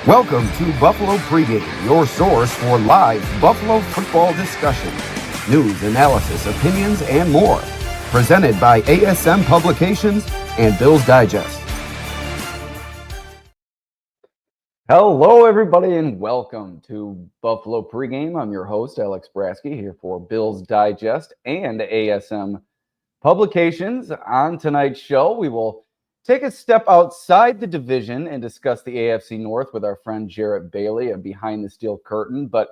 Welcome to Buffalo Pregame, your source for live Buffalo football discussion, news, analysis, opinions, and more. Presented by ASM Publications and Bills Digest. Hello, everybody, and welcome to Buffalo Pregame. I'm your host, Alex Brasky, here for Bills Digest and ASM Publications. On tonight's show, we will take a step outside the division and discuss the AFC North with our friend Jarret Bailey and Behind the Steel Curtain. But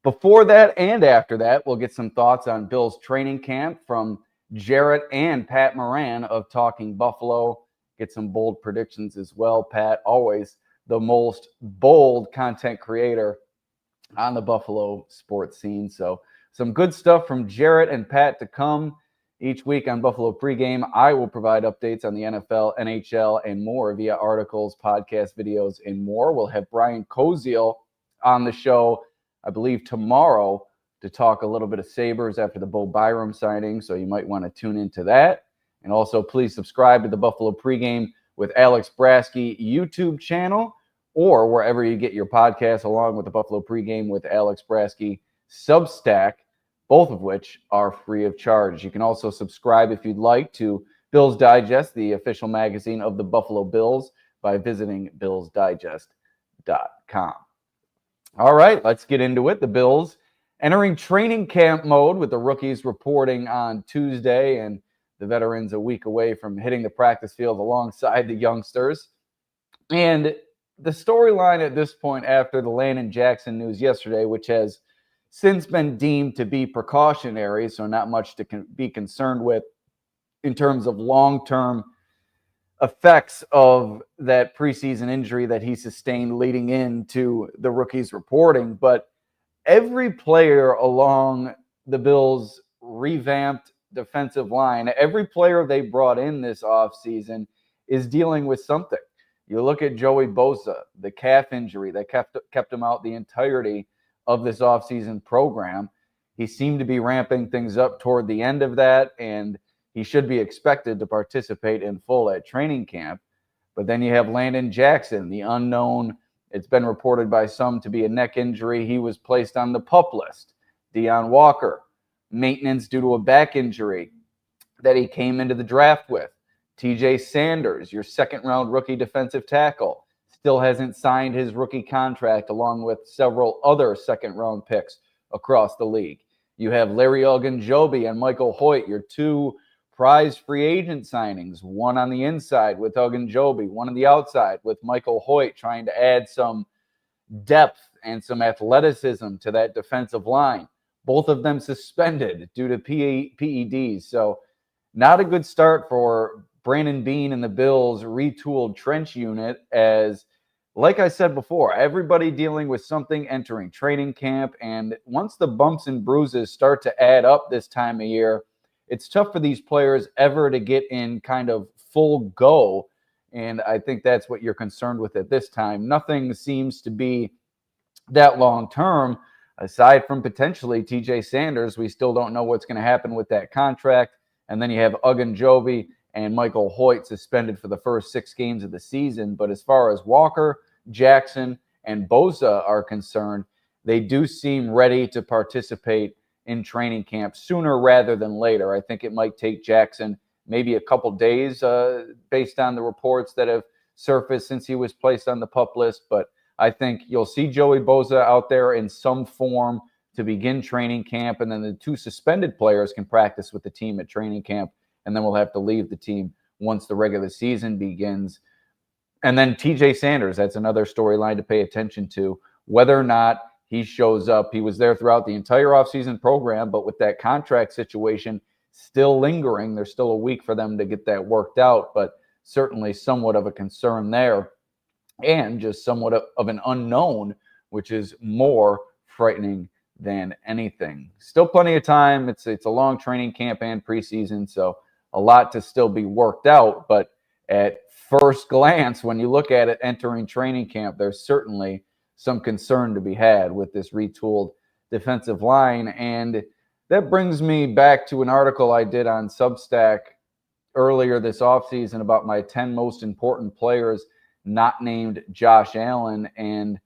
before that and after that, we'll get some thoughts on Bills training camp from Jarret and Pat Moran of Talking Buffalo. Get some bold predictions as well. Pat, always the most bold content creator on the Buffalo sports scene. So some good stuff from Jarret and Pat to come. Each week on Buffalo Pregame, I will provide updates on the NFL, NHL, and more via articles, podcasts, videos, and more. We'll have Brian Koziel on the show, I believe, tomorrow to talk a little bit of Sabres after the Bo Byram signing, so you might want to tune into that. And also, please subscribe to the Buffalo Pregame with Alex Brasky YouTube channel or wherever you get your podcasts, along with the Buffalo Pregame with Alex Brasky Substack, both of which are free of charge. You can also subscribe if you'd like to Bills Digest, the official magazine of the Buffalo Bills, by visiting billsdigest.com. All right, let's get into it. The Bills entering training camp mode with the rookies reporting on Tuesday and the veterans a week away from hitting the practice field alongside the youngsters. And the storyline at this point after the Landon Jackson news yesterday, which has since been deemed to be precautionary, so not much to be concerned with in terms of long-term effects of that preseason injury that he sustained leading into the rookies reporting. But every player along the Bills' revamped defensive line, every player they brought in this offseason is dealing with something. You look at Joey Bosa, the calf injury that kept him out the entirety of this offseason program. He seemed to be ramping things up toward the end of that, and he should be expected to participate in full at training camp. But then you have Landon Jackson, the unknown. It's been reported by some to be a neck injury. He was placed on the PUP list. Deion Walker, maintenance due to a back injury that he came into the draft with. TJ Sanders, your second-round rookie defensive tackle, still hasn't signed his rookie contract along with several other second-round picks across the league. You have Larry Ogunjobi and Michael Hoyt, your two prize free agent signings, one on the inside with Ogunjobi, one on the outside with Michael Hoyt, trying to add some depth and some athleticism to that defensive line. Both of them suspended due to PEDs. So not a good start for Brandon Beane and the Bills' retooled trench unit, as, like I said before, everybody dealing with something entering training camp. And once the bumps and bruises start to add up this time of year, it's tough for these players ever to get in kind of full go. And I think that's what you're concerned with at this time. Nothing seems to be that long term, aside from potentially TJ Sanders. We still don't know what's going to happen with that contract. And then you have Ogunjobi and Michael Hoyt suspended for the first 6 games of the season. But as far as Walker, Jackson, and Bosa are concerned, they do seem ready to participate in training camp sooner rather than later. I think it might take Jackson maybe a couple days based on the reports that have surfaced since he was placed on the PUP list. But I think you'll see Joey Bosa out there in some form to begin training camp, and then the 2 suspended players can practice with the team at training camp, and then we'll have to leave the team once the regular season begins. And then TJ Sanders, that's another storyline to pay attention to, whether or not he shows up. He was there throughout the entire offseason program, but with that contract situation still lingering, there's still a week for them to get that worked out, but certainly somewhat of a concern there, and just somewhat of an unknown, which is more frightening than anything. Still plenty of time. It's a long training camp and preseason, so a lot to still be worked out. But at first glance, when you look at it entering training camp, there's certainly some concern to be had with this retooled defensive line. And that brings me back to an article I did on Substack earlier this offseason about my 10 most important players not named Josh Allen. And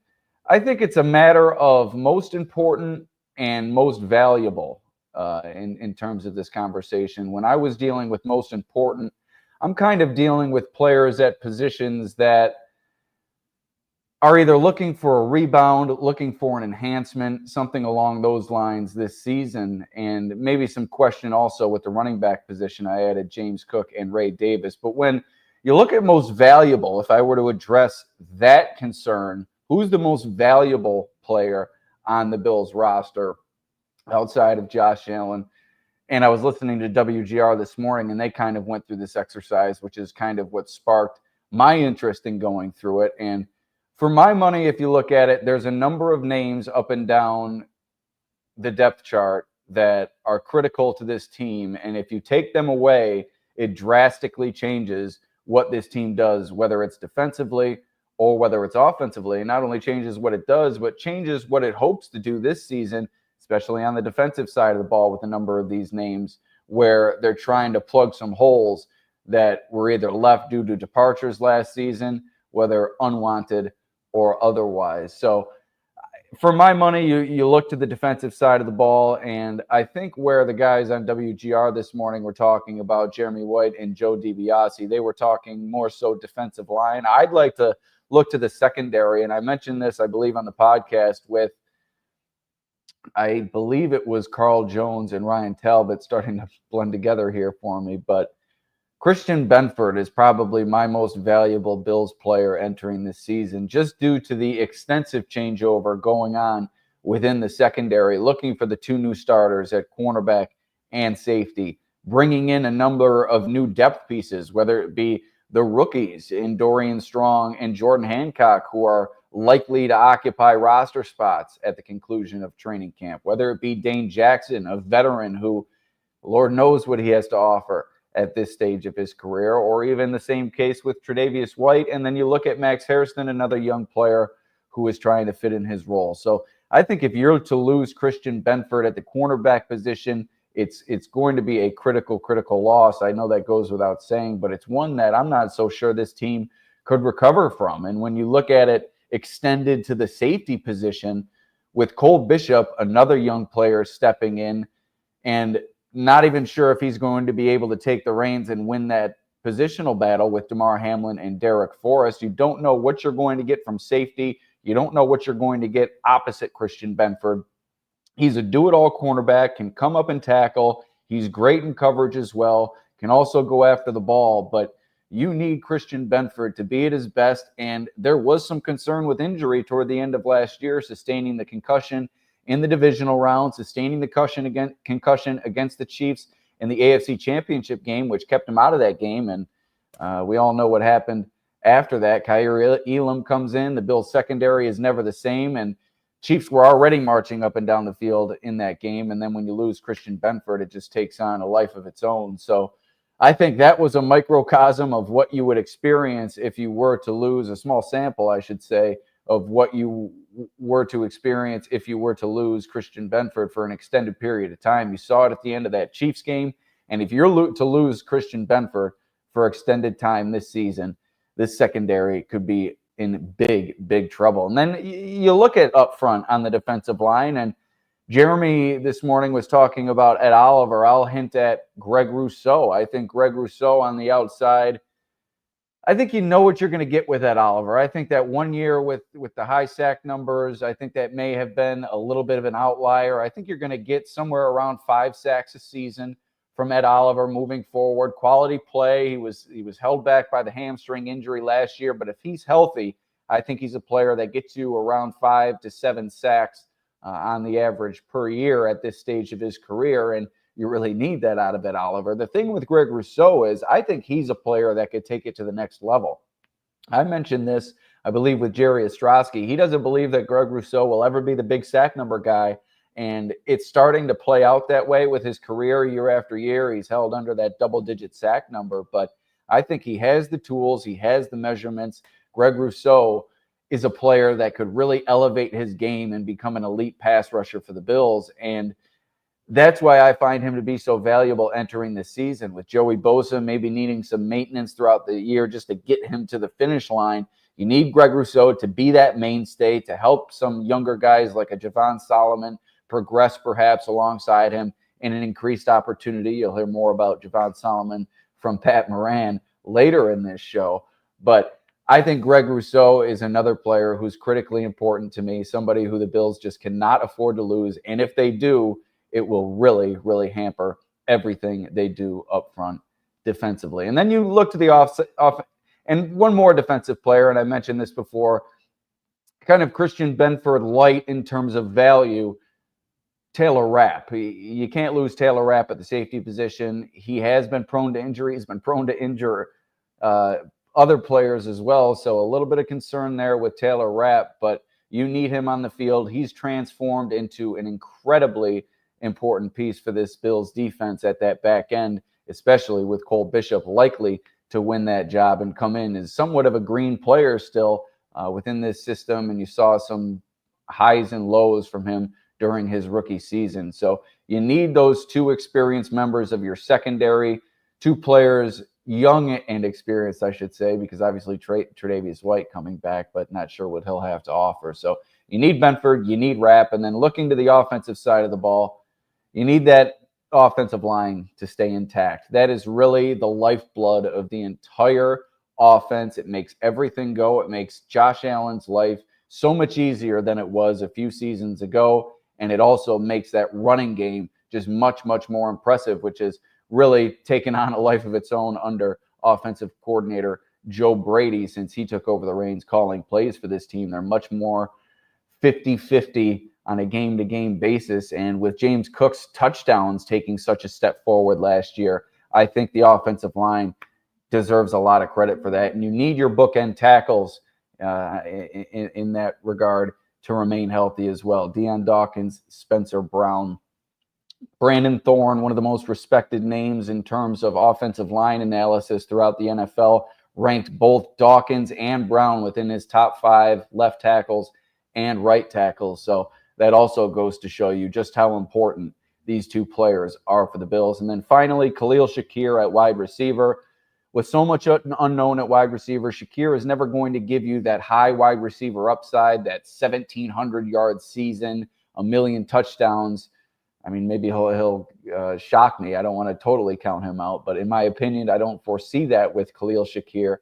I think it's a matter of most important and most valuable in terms of this conversation. When I was dealing with most important, I'm kind of dealing with players at positions that are either looking for a rebound, looking for an enhancement, something along those lines this season, and maybe some question also with the running back position. I added James Cook and Ray Davis. But when you look at most valuable, if I were to address that concern, who's the most valuable player on the Bills roster outside of Josh Allen? And I was listening to WGR this morning, and they kind of went through this exercise, which is kind of what sparked my interest in going through it. And for my money, if you look at it, there's a number of names up and down the depth chart that are critical to this team. And if you take them away, it drastically changes what this team does, whether it's defensively or whether it's offensively. It not only changes what it does, but changes what it hopes to do this season, especially on the defensive side of the ball with a number of these names where they're trying to plug some holes that were either left due to departures last season, whether unwanted or otherwise. So for my money, you look to the defensive side of the ball, and I think where the guys on WGR this morning were talking about Jeremy White and Joe DiBiase, they were talking more so defensive line. I'd like to look to the secondary, and I mentioned this, I believe, on the podcast with, I believe it was Carl Jones and Ryan Talbot starting to blend together here for me, but Christian Benford is probably my most valuable Bills player entering this season, just due to the extensive changeover going on within the secondary, looking for the two new starters at cornerback and safety, bringing in a number of new depth pieces, whether it be the rookies in Dorian Strong and Jordan Hancock, who are likely to occupy roster spots at the conclusion of training camp, whether it be Dane Jackson, a veteran who, Lord knows what he has to offer at this stage of his career, or even the same case with Tre'Davious White. And then you look at Max Hairston, another young player who is trying to fit in his role. So I think if you're to lose Christian Benford at the cornerback position, it's going to be a critical loss. I know that goes without saying, but it's one that I'm not so sure this team could recover from. And when you look at it extended to the safety position with Cole Bishop, another young player stepping in, and not even sure if he's going to be able to take the reins and win that positional battle with Damar Hamlin and Derek Forrest. You don't know what you're going to get from safety. You don't know what you're going to get opposite Christian Benford. He's a do-it-all cornerback, can come up and tackle. He's great in coverage as well, can also go after the ball. But you need Christian Benford to be at his best. And there was some concern with injury toward the end of last year, sustaining the concussion in the divisional round, sustaining the concussion against the Chiefs in the AFC Championship game, which kept him out of that game. And we all know what happened after that. Kaiir Elam comes in. The Bills secondary is never the same. And Chiefs were already marching up and down the field in that game. And then when you lose Christian Benford, it just takes on a life of its own. So I think that was a microcosm of what you would experience if you were to lose, a small sample, I should say, of what you were to experience if you were to lose Christian Benford for an extended period of time. You saw it at the end of that Chiefs game. And if you're to lose Christian Benford for extended time this season, this secondary could be in big trouble. And then you look at up front on the defensive line, and Jeremy this morning was talking about Ed Oliver. I'll hint at Greg Rousseau. I think Greg Rousseau on the outside, I think you know what you're going to get with Ed Oliver. I think that 1 year with the high sack numbers, I think that may have been a little bit of an outlier. I think you're going to get somewhere around 5 sacks a season from Ed Oliver moving forward. Quality play. He was held back by the hamstring injury last year, but if he's healthy, I think he's a player that gets you around 5 to 7 sacks on the average per year at this stage of his career. And you really need that out of Ed Oliver. The thing with Greg Rousseau is I think he's a player that could take it to the next level. I mentioned this, I believe, with Jerry Ostrowski. He doesn't believe that Greg Rousseau will ever be the big sack number guy. And it's starting to play out that way with his career year after year. He's held under that double-digit sack number. But I think he has the tools. He has the measurements. Greg Rousseau is a player that could really elevate his game and become an elite pass rusher for the Bills. And that's why I find him to be so valuable entering the season, with Joey Bosa maybe needing some maintenance throughout the year just to get him to the finish line. You need Greg Rousseau to be that mainstay, to help some younger guys like a Javon Solomon progress perhaps alongside him in an increased opportunity. You'll hear more about Javon Solomon from Pat Moran later in this show. But I think Greg Rousseau is another player who's critically important to me, somebody who the Bills just cannot afford to lose. And if they do, it will really, really hamper everything they do up front defensively. And then you look to the off and one more defensive player, and I mentioned this before, kind of Christian Benford light in terms of value, Taylor Rapp. You can't lose Taylor Rapp at the safety position. He has been prone to injury. He's been prone to injure other players as well. So a little bit of concern there with Taylor Rapp, but you need him on the field. He's transformed into an incredibly important piece for this Bills defense at that back end, especially with Cole Bishop likely to win that job and come in as somewhat of a green player still within this system. And you saw some highs and lows from him during his rookie season. So you need those two experienced members of your secondary, two players, young and experienced, I should say, because obviously Tre'Davious White coming back, but not sure what he'll have to offer. So you need Benford, you need Rapp, and then looking to the offensive side of the ball, you need that offensive line to stay intact. That is really the lifeblood of the entire offense. It makes everything go. It makes Josh Allen's life so much easier than it was a few seasons ago. And it also makes that running game just much, much more impressive, which is really taken on a life of its own under offensive coordinator Joe Brady since he took over the reins calling plays for this team. They're much more 50-50 on a game-to-game basis. And with James Cook's touchdowns taking such a step forward last year, I think the offensive line deserves a lot of credit for that. And you need your bookend tackles in that regard to remain healthy as well. Deion Dawkins, Spencer Brown, Brandon Thorne, one of the most respected names in terms of offensive line analysis throughout the NFL, ranked both Dawkins and Brown within his top 5 left tackles and right tackles. So that also goes to show you just how important these two players are for the Bills. And then finally, Khalil Shakir at wide receiver. With so much unknown at wide receiver, Shakir is never going to give you that high wide receiver upside, that 1,700-yard season, 1 million touchdowns. I mean, maybe he'll shock me. I don't want to totally count him out. But in my opinion, I don't foresee that with Khalil Shakir.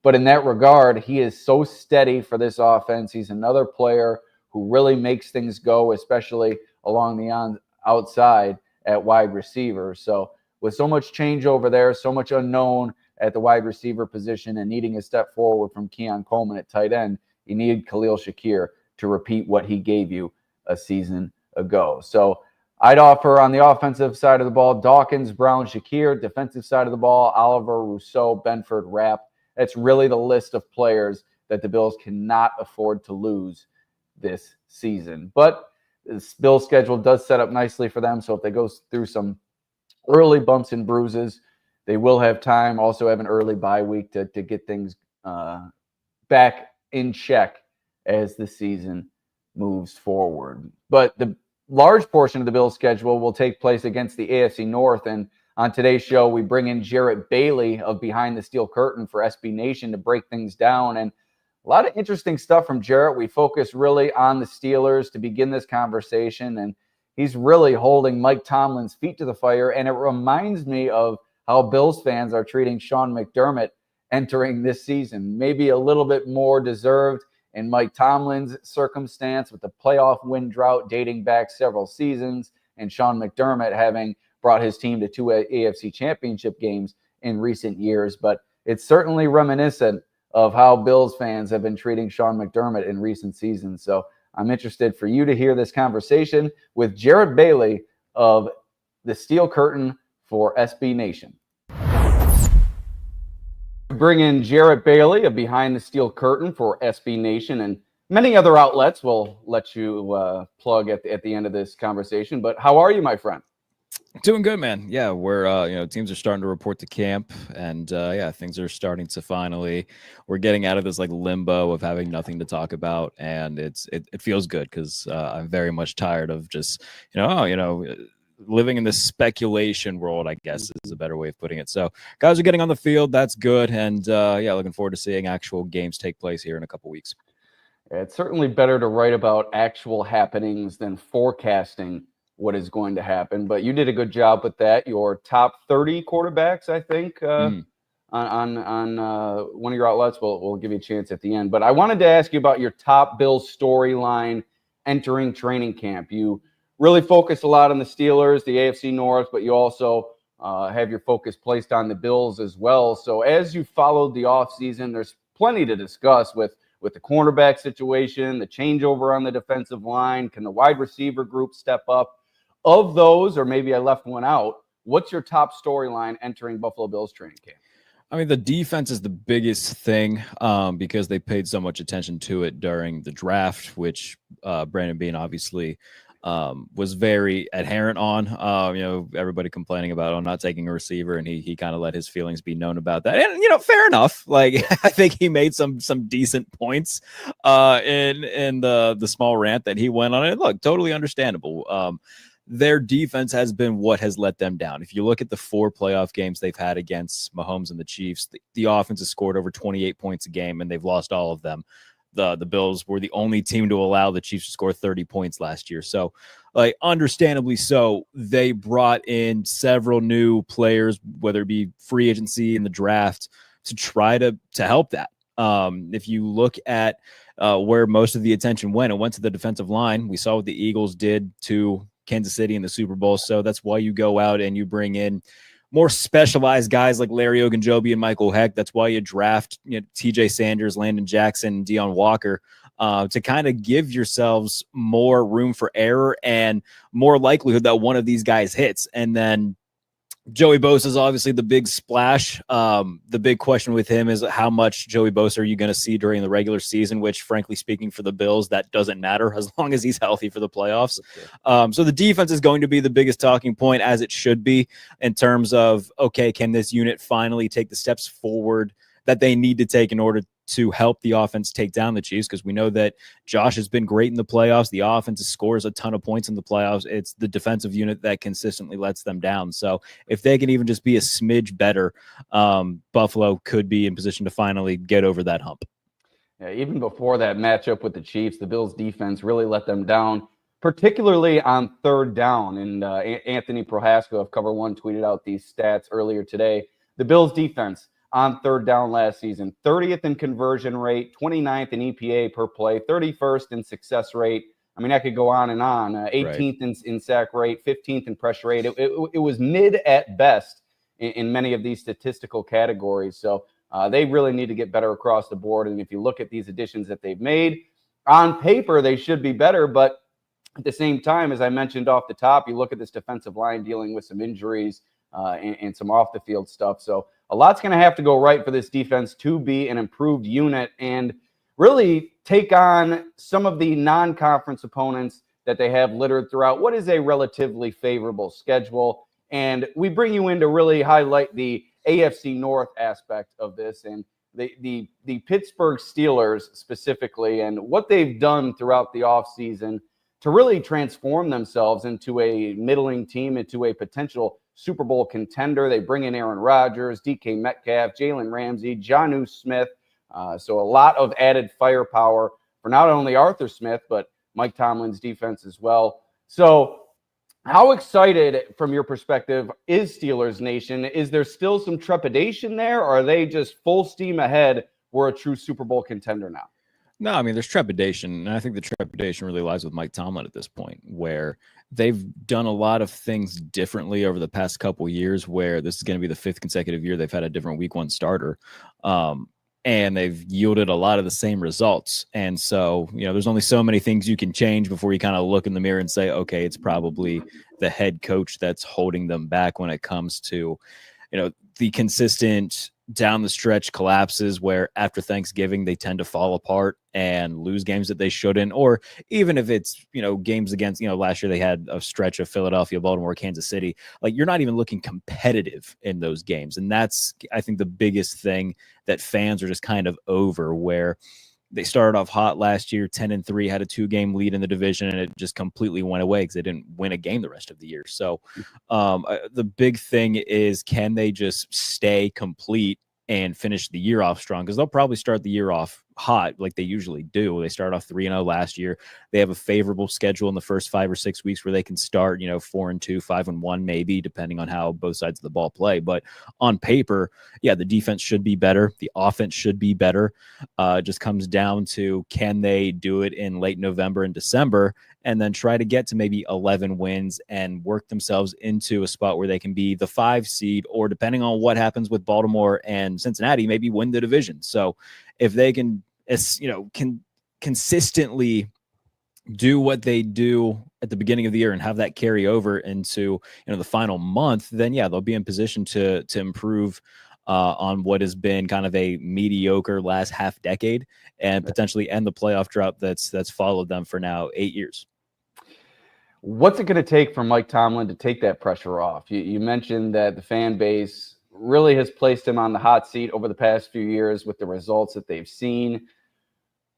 But in that regard, he is so steady for this offense. He's another player who really makes things go, especially along the outside at wide receiver. So with so much change over there, so much unknown at the wide receiver position and needing a step forward from Keon Coleman at tight end, you need Khalil Shakir to repeat what he gave you a season ago. So I'd offer on the offensive side of the ball, Dawkins, Brown, Shakir. Defensive side of the ball, Oliver, Rousseau, Benford, Rapp. That's really the list of players that the Bills cannot afford to lose this season. But this Bills schedule does set up nicely for them. So if they go through some early bumps and bruises, they will have time. Also have an early bye week to get things back in check as the season moves forward. But the large portion of the Bills schedule will take place against the AFC North. And on today's show, we bring in Jarret Bailey of Behind the Steel Curtain for SB Nation to break things down. And a lot of interesting stuff from Jarret. We focus really on the Steelers to begin this conversation. And he's really holding Mike Tomlin's feet to the fire. And it reminds me of how Bills fans are treating Sean McDermott entering this season. Maybe a little bit more deserved in Mike Tomlin's circumstance with the playoff win drought dating back several seasons and Sean McDermott having brought his team to 2 AFC championship games in recent years. But it's certainly reminiscent of how Bills fans have been treating Sean McDermott in recent seasons. So I'm interested for you to hear this conversation with Jarret Bailey of the Steel Curtain for SB Nation. Bring in Jarret Bailey of Behind the Steel Curtain for SB Nation and many other outlets we'll let you plug at the end of this conversation. But how are you, my friend? Doing good, man. Yeah, we're teams are starting to report to camp, and things are starting to we're getting out of this like limbo of having nothing to talk about, and it feels good because I'm very much tired of just living in this speculation world, I guess is a better way of putting it. So guys are getting on the field. That's good. And looking forward to seeing actual games take place here in a couple weeks. It's certainly better to write about actual happenings than forecasting what is going to happen. But you did a good job with that. Your top 30 quarterbacks, I think, on one of your outlets. We'll give you a chance at the end. But I wanted to ask you about your top Bills storyline entering training camp. You really focus a lot on the Steelers, the AFC North, but you also have your focus placed on the Bills as well. So as you followed the offseason, there's plenty to discuss with the cornerback situation, the changeover on the defensive line. Can the wide receiver group step up? Of those, or maybe I left one out, what's your top storyline entering Buffalo Bills training camp? I mean, the defense is the biggest thing because they paid so much attention to it during the draft, which Brandon Beane obviously was very adherent on. Everybody complaining about not taking a receiver, and he kind of let his feelings be known about that. And fair enough. Like I think he made some decent points in the small rant that he went on. And look, totally understandable. Their defense has been what has let them down. If you look at the 4 playoff games they've had against Mahomes and the Chiefs, the offense has scored over 28 points a game, and they've lost all of them. The Bills were the only team to allow the Chiefs to score 30 points last year. So, understandably so, they brought in several new players, whether it be free agency in the draft, to try to help that. If you look at where most of the attention went, it went to the defensive line. We saw what the Eagles did to Kansas City in the Super Bowl. So that's why you go out and you bring in more specialized guys like Larry Ogunjobi and Michael Heck. That's why you draft TJ Sanders, Landon Jackson, Deion Walker to kind of give yourselves more room for error and more likelihood that one of these guys hits. And then Joey Bosa is obviously the big splash. The big question with him is how much Joey Bosa are you going to see during the regular season, which frankly speaking for the Bills, that doesn't matter as long as he's healthy for the playoffs. So the defense is going to be the biggest talking point, as it should be, in terms of, okay, can this unit finally take the steps forward that they need to take in order to help the offense take down the Chiefs? Because we know that Josh has been great in the playoffs. The offense scores a ton of points in the playoffs. It's the defensive unit that consistently lets them down. So if they can even just be a smidge better, Buffalo could be in position to finally get over that hump. Yeah, even before that matchup with the Chiefs, the Bills defense really let them down, particularly on third down. And Anthony Prohaska of Cover One tweeted out these stats earlier today. The Bills defense on third down last season, 30th in conversion rate, 29th in EPA per play, 31st in success rate. I mean, I could go on and on. 18th in sack rate, 15th in pressure rate. It was mid at best in many of these statistical categories. So they really need to get better across the board. And if you look at these additions that they've made, on paper, they should be better. But at the same time, as I mentioned off the top, you look at this defensive line dealing with some injuries and some off the field stuff. So a lot's going to have to go right for this defense to be an improved unit and really take on some of the non-conference opponents that they have littered throughout what is a relatively favorable schedule. And we bring you in to really highlight the AFC North aspect of this and the Pittsburgh Steelers specifically and what they've done throughout the offseason to really transform themselves into a middling team, into a potential Super Bowl contender. They bring in Aaron Rodgers, DK Metcalf, Jalen Ramsey, Jonnu Smith. So a lot of added firepower for not only Arthur Smith, but Mike Tomlin's defense as well. So how excited, from your perspective, is Steelers Nation? Is there still some trepidation there, or are they just full steam ahead? We're a true Super Bowl contender now. No, I mean, there's trepidation, and I think the trepidation really lies with Mike Tomlin at this point, where they've done a lot of things differently over the past couple of years, where this is going to be the 5th consecutive year they've had a different week 1 starter, and they've yielded a lot of the same results. And so, there's only so many things you can change before you kind of look in the mirror and say, okay, it's probably the head coach that's holding them back when it comes to, the consistent down the stretch collapses where after Thanksgiving they tend to fall apart and lose games that they shouldn't, or even if it's, games against, last year they had a stretch of Philadelphia, Baltimore, Kansas City, like you're not even looking competitive in those games. And that's, I think, the biggest thing that fans are just kind of over, where they started off hot last year, 10-3, had a 2-game lead in the division, and it just completely went away because they didn't win a game the rest of the year. So the big thing is, can they just stay complete and finish the year off strong? Because they'll probably start the year off hot like they usually do. They started off 3-0 last year. They have a favorable schedule in the first 5 or 6 weeks where they can start, 4-2, 5-1, maybe, depending on how both sides of the ball play. But on paper, yeah, the defense should be better. The offense should be better. It just comes down to, can they do it in late November and December, and then try to get to maybe 11 wins and work themselves into a spot where they can be the 5 seed, or depending on what happens with Baltimore and Cincinnati, maybe win the division. So if they can consistently do what they do at the beginning of the year and have that carry over into the final month, then yeah, they'll be in position to improve on what has been kind of a mediocre last half decade, and potentially end the playoff drought that's followed them for now 8 years. What's it going to take for Mike Tomlin to take that pressure off? You mentioned that the fan base really has placed him on the hot seat over the past few years with the results that they've seen.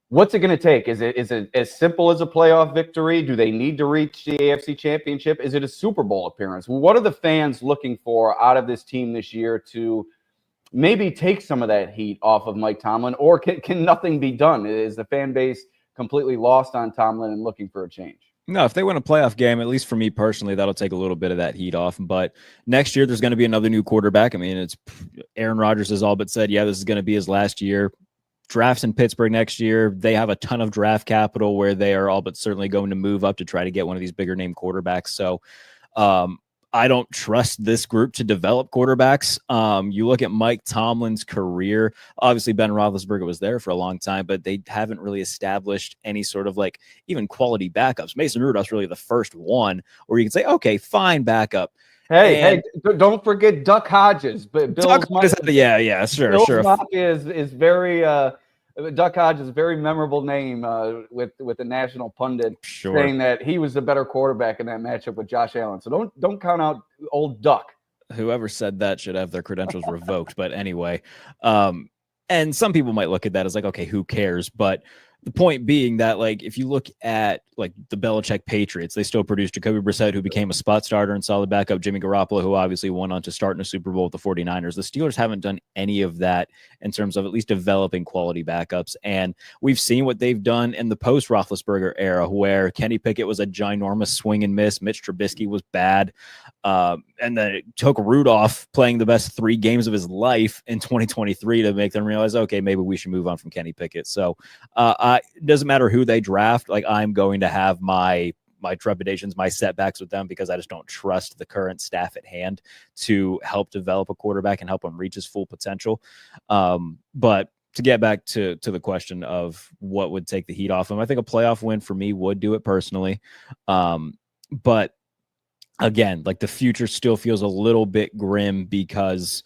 What's it going to take? Is it as simple as a playoff victory? Do they need to reach the AFC Championship? Is it a Super Bowl appearance? What are the fans looking for out of this team this year to maybe take some of that heat off of Mike Tomlin, or can nothing be done? Is the fan base completely lost on Tomlin and looking for a change? No, if they win a playoff game, at least for me personally, that'll take a little bit of that heat off. But next year, there's going to be another new quarterback. I mean, it's Aaron Rodgers has all but said, yeah, this is going to be his last year. Drafts in Pittsburgh next year. They have a ton of draft capital where they are all but certainly going to move up to try to get one of these bigger name quarterbacks. So I don't trust this group to develop quarterbacks. You look at Mike Tomlin's career. Obviously, Ben Roethlisberger was there for a long time, but they haven't really established any sort of even quality backups. Mason Rudolph's really the first one where you can say, okay, fine, backup. Hey, don't forget Duck Hodges. But Bill's sure. Mafia is very Duck Hodges, very memorable name with the national pundit saying that he was the better quarterback in that matchup with Josh Allen. So don't count out old Duck. Whoever said that should have their credentials revoked. But anyway, and some people might look at that as okay, who cares? But the point being that, if you look at the Belichick Patriots, they still produced Jacoby Brissett, who became a spot starter and solid backup, Jimmy Garoppolo, who obviously went on to start in a Super Bowl with the 49ers. The Steelers haven't done any of that in terms of at least developing quality backups. And we've seen what they've done in the post-Roethlisberger era, where Kenny Pickett was a ginormous swing and miss. Mitch Trubisky was bad. And then it took Rudolph playing the best 3 games of his life in 2023 to make them realize, okay, maybe we should move on from Kenny Pickett. So it doesn't matter who they draft. I'm going to have my trepidations, my setbacks with them, because I just don't trust the current staff at hand to help develop a quarterback and help him reach his full potential. But to get back to the question of what would take the heat off him, I think a playoff win for me would do it personally. But again, the future still feels a little bit grim, because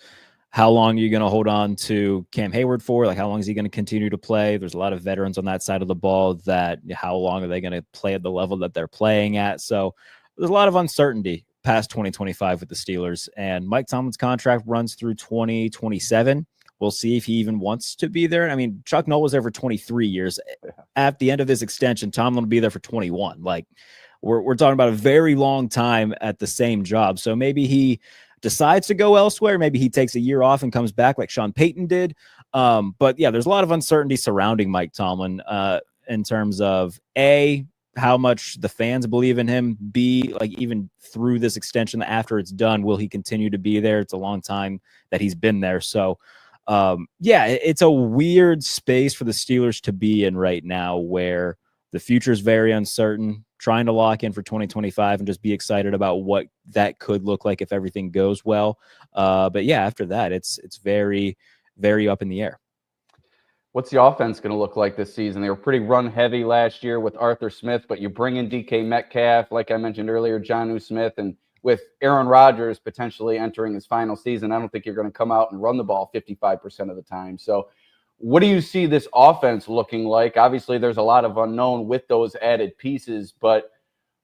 how long are you going to hold on to Cam Hayward for? How long is he going to continue to play? There's a lot of veterans on that side of the ball that how long are they going to play at the level that they're playing at? So there's a lot of uncertainty past 2025 with the Steelers, and Mike Tomlin's contract runs through 2027. We'll see if he even wants to be there. I mean, Chuck Noll was there for 23 years. At the end of this extension, Tomlin will be there for 21. We're talking about a very long time at the same job. So maybe he decides to go elsewhere. Maybe he takes a year off and comes back like Sean Payton did. But yeah, there's a lot of uncertainty surrounding Mike Tomlin in terms of A, how much the fans believe in him, B, even through this extension after it's done, will he continue to be there? It's a long time that he's been there. So it's a weird space for the Steelers to be in right now, where the future is very uncertain, trying to lock in for 2025 and just be excited about what that could look like if everything goes well. But yeah, after that, it's very, very up in the air. What's the offense going to look like this season? They were pretty run heavy last year with Arthur Smith, but you bring in DK Metcalf, like I mentioned earlier, Jonnu Smith, and with Aaron Rodgers potentially entering his final season, I don't think you're going to come out and run the ball 55% of the time. So what do you see this offense looking like? Obviously, there's a lot of unknown with those added pieces, but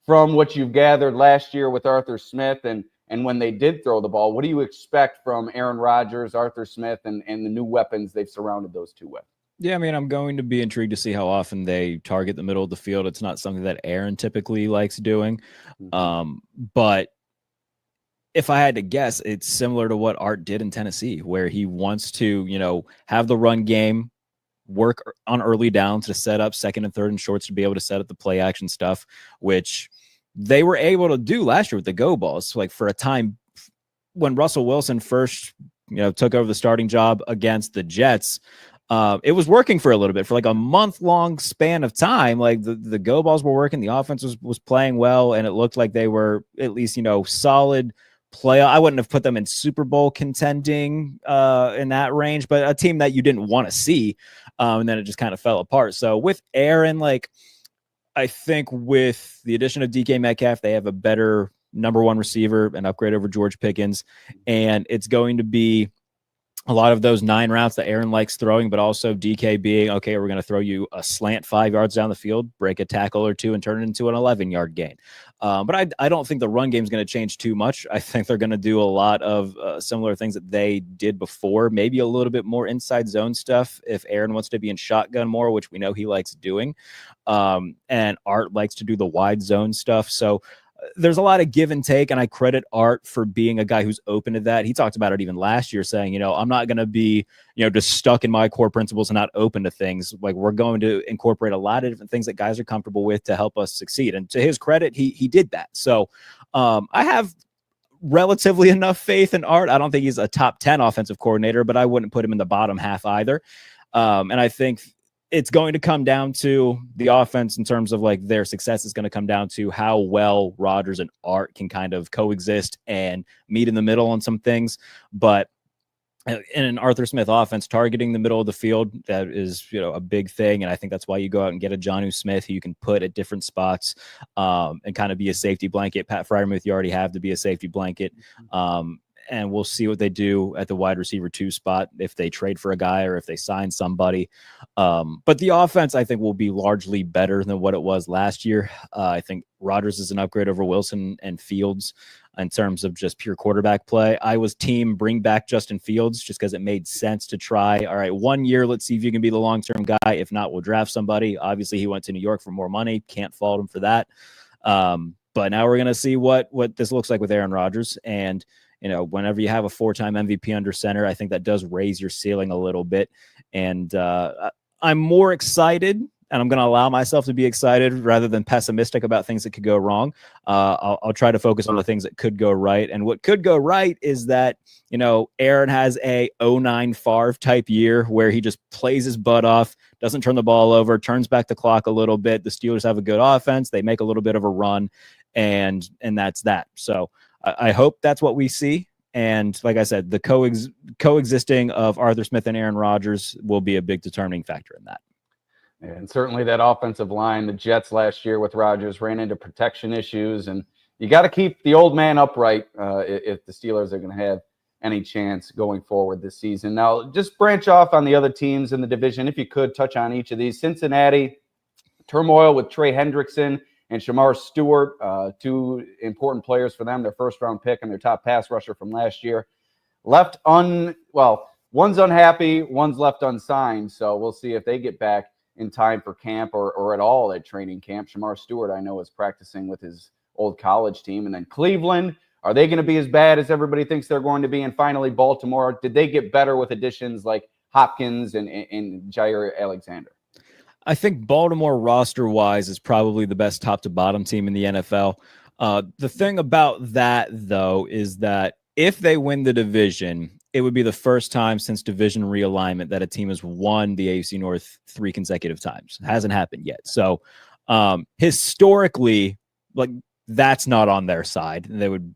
from what you've gathered last year with Arthur Smith and when they did throw the ball, what do you expect from Aaron Rodgers, Arthur Smith, and the new weapons they've surrounded those two with? Yeah, I mean, I'm going to be intrigued to see how often they target the middle of the field. It's not something that Aaron typically likes doing. But if I had to guess, it's similar to what Art did in Tennessee, where he wants to, have the run game, work on early downs to set up second and third and shorts to be able to set up the play action stuff, which they were able to do last year with the go balls. Like for a time when Russell Wilson first, took over the starting job against the Jets, it was working for a little bit, for like a month-long span of time. Like the go balls were working, the offense was playing well, and it looked like they were at least, solid play. I wouldn't have put them in Super Bowl contending in that range, but a team that you didn't want to see. And then it just kind of fell apart. So with Aaron, I think with the addition of DK Metcalf, they have a better number one receiver, an upgrade over George Pickens. And it's going to be a lot of those 9 routes that Aaron likes throwing, but also DK being, okay, we're going to throw you a slant 5 yards down the field, break a tackle or two, and turn it into an 11-yard gain. But I don't think the run game is going to change too much. I think they're going to do a lot of similar things that they did before, maybe a little bit more inside zone stuff if Aaron wants to be in shotgun more, which we know he likes doing. And Art likes to do the wide zone stuff. So there's a lot of give and take, and I credit Art for being a guy who's open to that. He talked about it even last year, saying, I'm not going to be, just stuck in my core principles and not open to things. Like, we're going to incorporate a lot of different things that guys are comfortable with to help us succeed. And to his credit, he did that. So I have relatively enough faith in Art. I don't think he's a top 10 offensive coordinator, but I wouldn't put him in the bottom half either. And I think it's going to come down to the offense in terms of their success is going to come down to how well Rodgers and Art can kind of coexist and meet in the middle on some things. But in an Arthur Smith offense, targeting the middle of the field, that is, a big thing. And I think that's why you go out and get a Jonnu Smith who you can put at different spots and kind of be a safety blanket. Pat Freiermuth, you already have to be a safety blanket. And we'll see what they do at the wide receiver 2 spot, if they trade for a guy or if they sign somebody. But the offense, I think, will be largely better than what it was last year. I think Rodgers is an upgrade over Wilson and Fields in terms of just pure quarterback play. I was team bring back Justin Fields just because it made sense to try. All right, 1 year, let's see if you can be the long-term guy. If not, we'll draft somebody. Obviously, he went to New York for more money. Can't fault him for that. But now we're going to see what this looks like with Aaron Rodgers. And whenever you have a 4-time MVP under center, I think that does raise your ceiling a little bit. And I'm more excited, and I'm going to allow myself to be excited rather than pessimistic about things that could go wrong. I'll try to focus on the things that could go right. And what could go right is that, Aaron has a 2009 Favre type year where he just plays his butt off, doesn't turn the ball over, turns back the clock a little bit. The Steelers have a good offense. They make a little bit of a run, and that's that. So I hope that's what we see. And like I said, the coexisting of Arthur Smith and Aaron Rodgers will be a big determining factor in that. And certainly that offensive line, the Jets last year with Rodgers ran into protection issues, and you got to keep the old man upright if the Steelers are going to have any chance going forward this season. Now, just branch off on the other teams in the division. If you could touch on each of these. Cincinnati, turmoil with Trey Hendrickson and Shamar Stewart, 2 important players for them, their first-round pick and their top pass rusher from last year. One's unhappy, one's left unsigned, so we'll see if they get back in time for camp or at all at training camp. Shamar Stewart, I know, is practicing with his old college team. And then Cleveland, are they going to be as bad as everybody thinks they're going to be? And finally, Baltimore, did they get better with additions like Hopkins and Jair Alexander? I think Baltimore roster-wise is probably the best top-to-bottom team in the NFL. The thing about that, though, is that if they win the division, it would be the first time since division realignment that a team has won the AFC North 3 consecutive times. It hasn't happened yet. So historically, that's not on their side. They would,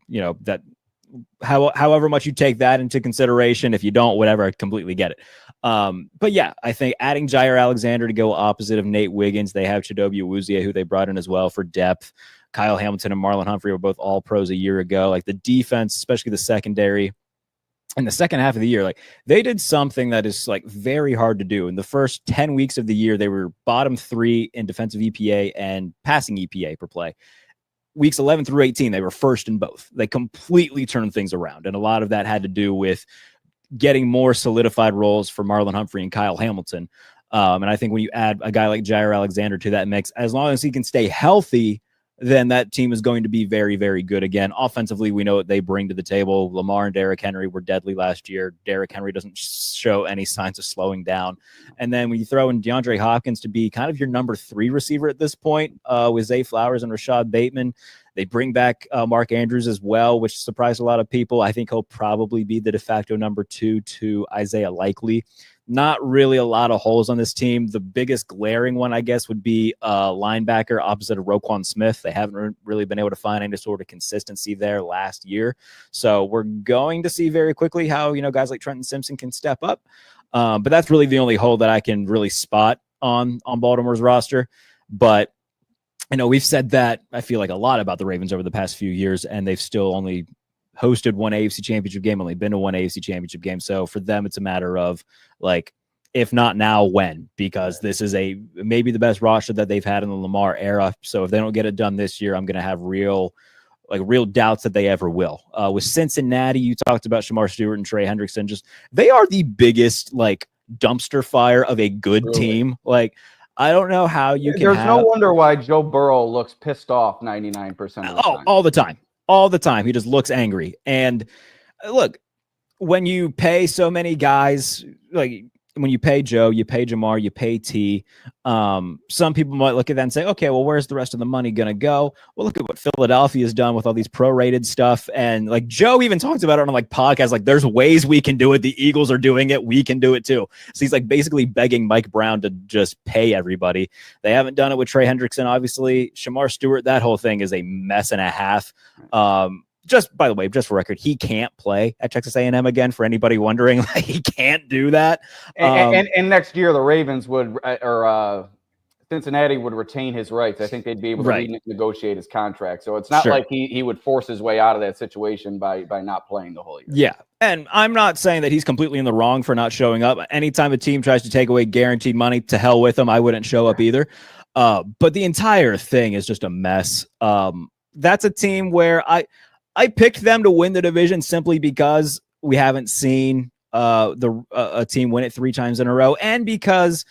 however much you take that into consideration, if you don't, whatever, I completely get it. But yeah, I think adding Jair Alexander to go opposite of Nate Wiggins, they have Chidobe Awuzie, who they brought in as well for depth. Kyle Hamilton and Marlon Humphrey were both all pros a year ago. The defense, especially the secondary, in the second half of the year, they did something that is very hard to do. In the first 10 weeks of the year, they were bottom 3 in defensive EPA and passing EPA per play. Weeks 11 through 18, they were first in both. They completely turned things around. And a lot of that had to do with getting more solidified roles for Marlon Humphrey and Kyle Hamilton. And I think when you add a guy like Jair Alexander to that mix, as long as he can stay healthy, then that team is going to be very, very good again. Offensively, we know what they bring to the table. Lamar and Derrick Henry were deadly last year. Derrick Henry doesn't show any signs of slowing down. And then when you throw in DeAndre Hopkins to be kind of your number 3 receiver at this point, with Zay Flowers and Rashad Bateman, they bring back Mark Andrews as well, which surprised a lot of people. I think he'll probably be the de facto number 2 to Isaiah Likely. Not really a lot of holes on this team. The biggest glaring one, I guess, would be linebacker opposite of Roquan Smith. They haven't really been able to find any sort of consistency there last year. So we're going to see very quickly how, guys like Trenton Simpson can step up. But that's really the only hole that I can really spot on Baltimore's roster. But, we've said that, I feel like, a lot about the Ravens over the past few years, and they've still only hosted one AFC championship game, only been to one AFC championship game. So for them, it's a matter of, like, if not now, when? Because this is maybe the best roster that they've had in the Lamar era. So if they don't get it done this year, I'm going to have real doubts that they ever will. With Cincinnati, you talked about Shamar Stewart and Trey Hendrickson. They are the biggest, dumpster fire of a good team. I don't know how you can. There's no wonder why Joe Burrow looks pissed off 99% of the time. All the time. All the time. He just looks angry. And look, when you pay so many guys, when you pay Joe, you pay Jamar, you pay T, some people might look at that and say, okay, well, where's the rest of the money going to go? Well, look at what Philadelphia has done with all these prorated stuff. And Joe even talks about it on podcasts, there's ways we can do it. The Eagles are doing it. We can do it too. So he's basically begging Mike Brown to just pay everybody. They haven't done it with Trey Hendrickson, obviously. Shamar Stewart, that whole thing is a mess and a half. Just by the way, just for record, he can't play at Texas A&M again. For anybody wondering, he can't do that. And next year, the Ravens or Cincinnati would retain his rights. I think they'd be able to negotiate his contract. So it's not like he would force his way out of that situation by not playing the whole year. Yeah, and I'm not saying that he's completely in the wrong for not showing up. Anytime a team tries to take away guaranteed money, to hell with them. I wouldn't show up either. But the entire thing is just a mess. That's a team where I picked them to win the division simply because we haven't seen a team win it 3 times in a row, and because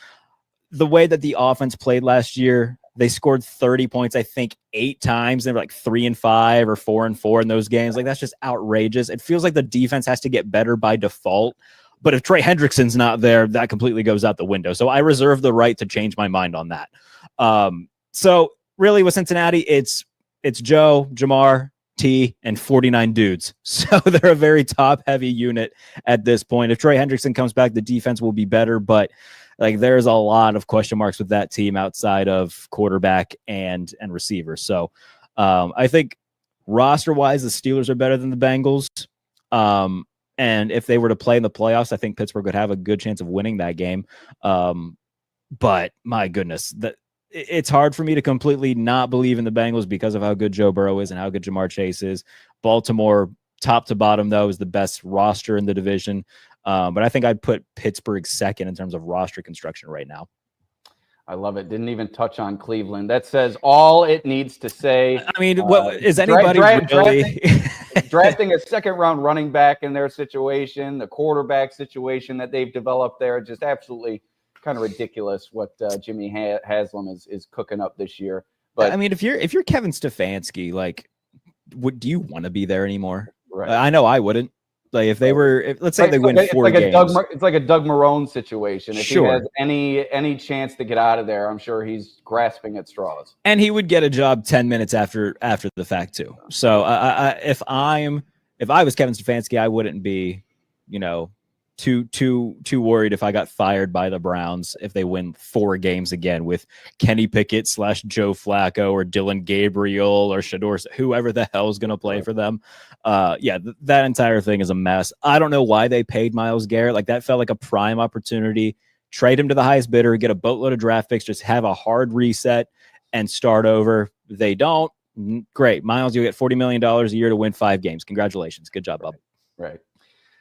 the way that the offense played last year, they scored 30 points, I think 8 times. They were 3-5 or 4-4 in those games. That's just outrageous. It feels like the defense has to get better by default. But if Trey Hendrickson's not there, that completely goes out the window. So I reserve the right to change my mind on that. So really with Cincinnati, it's Joe, Jamar, T, and 49 dudes. So they're a very top-heavy unit at this point. If Trey Hendrickson comes back, the defense will be better, but there's a lot of question marks with that team outside of quarterback and receiver. So I think roster-wise, the Steelers are better than the Bengals. And if they were to play in the playoffs, I think Pittsburgh would have a good chance of winning that game. But my goodness, it's hard for me to completely not believe in the Bengals because of how good Joe Burrow is and how good Jamar Chase is. Baltimore, top to bottom, though, is the best roster in the division. But I think I'd put Pittsburgh second in terms of roster construction right now. I love it. Didn't even touch on Cleveland. That says all it needs to say. I mean, what is anybody really drafting a second-round running back in their situation, the quarterback situation that they've developed there, just absolutely kind of ridiculous what Jimmy Haslam is cooking up this year. But I mean, if you're Kevin Stefanski, do you want to be there anymore? Right. I know I wouldn't. If they were, let's say they win 4 games. It's like a Doug Marrone situation. If he has any chance to get out of there, I'm sure he's grasping at straws. And he would get a job 10 minutes after the fact too. So if I was Kevin Stefanski, I wouldn't be, too worried if I got fired by the Browns if they win 4 games again with Kenny Pickett / Joe Flacco or Dylan Gabriel or Shador, whoever the hell is going to play for them. That entire thing is a mess. I don't know why they paid Myles Garrett. That felt like a prime opportunity. Trade him to the highest bidder, get a boatload of draft picks, just have a hard reset and start over. They don't. Great. Myles, you'll get $40 million a year to win 5 games. Congratulations. Good job, bub. Right.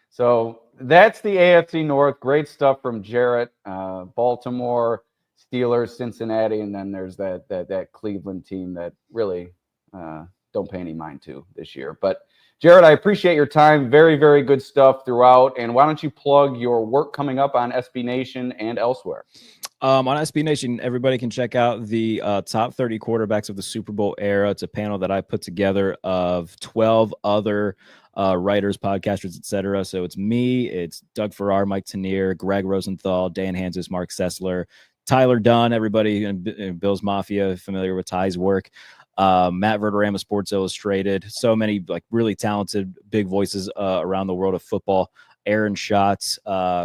So that's the AFC North. Great stuff from Jarrett. Baltimore, Steelers, Cincinnati, and then there's that Cleveland team that really don't pay any mind to this year. But Jarrett, I appreciate your time. Very, very good stuff throughout. And why don't you plug your work coming up on SB Nation and elsewhere? On SB Nation, everybody can check out the top 30 quarterbacks of the Super Bowl era. It's a panel that I put together of 12 other writers, podcasters, etc. So it's me, it's Doug Farrar, Mike Tanier, Greg Rosenthal, Dan Hansis, Mark Sessler, Tyler Dunn, everybody in Bills Mafia familiar with Ty's work. Matt Verderama, Sports Illustrated. So many like really talented big voices around the world of football. Aaron Schatz,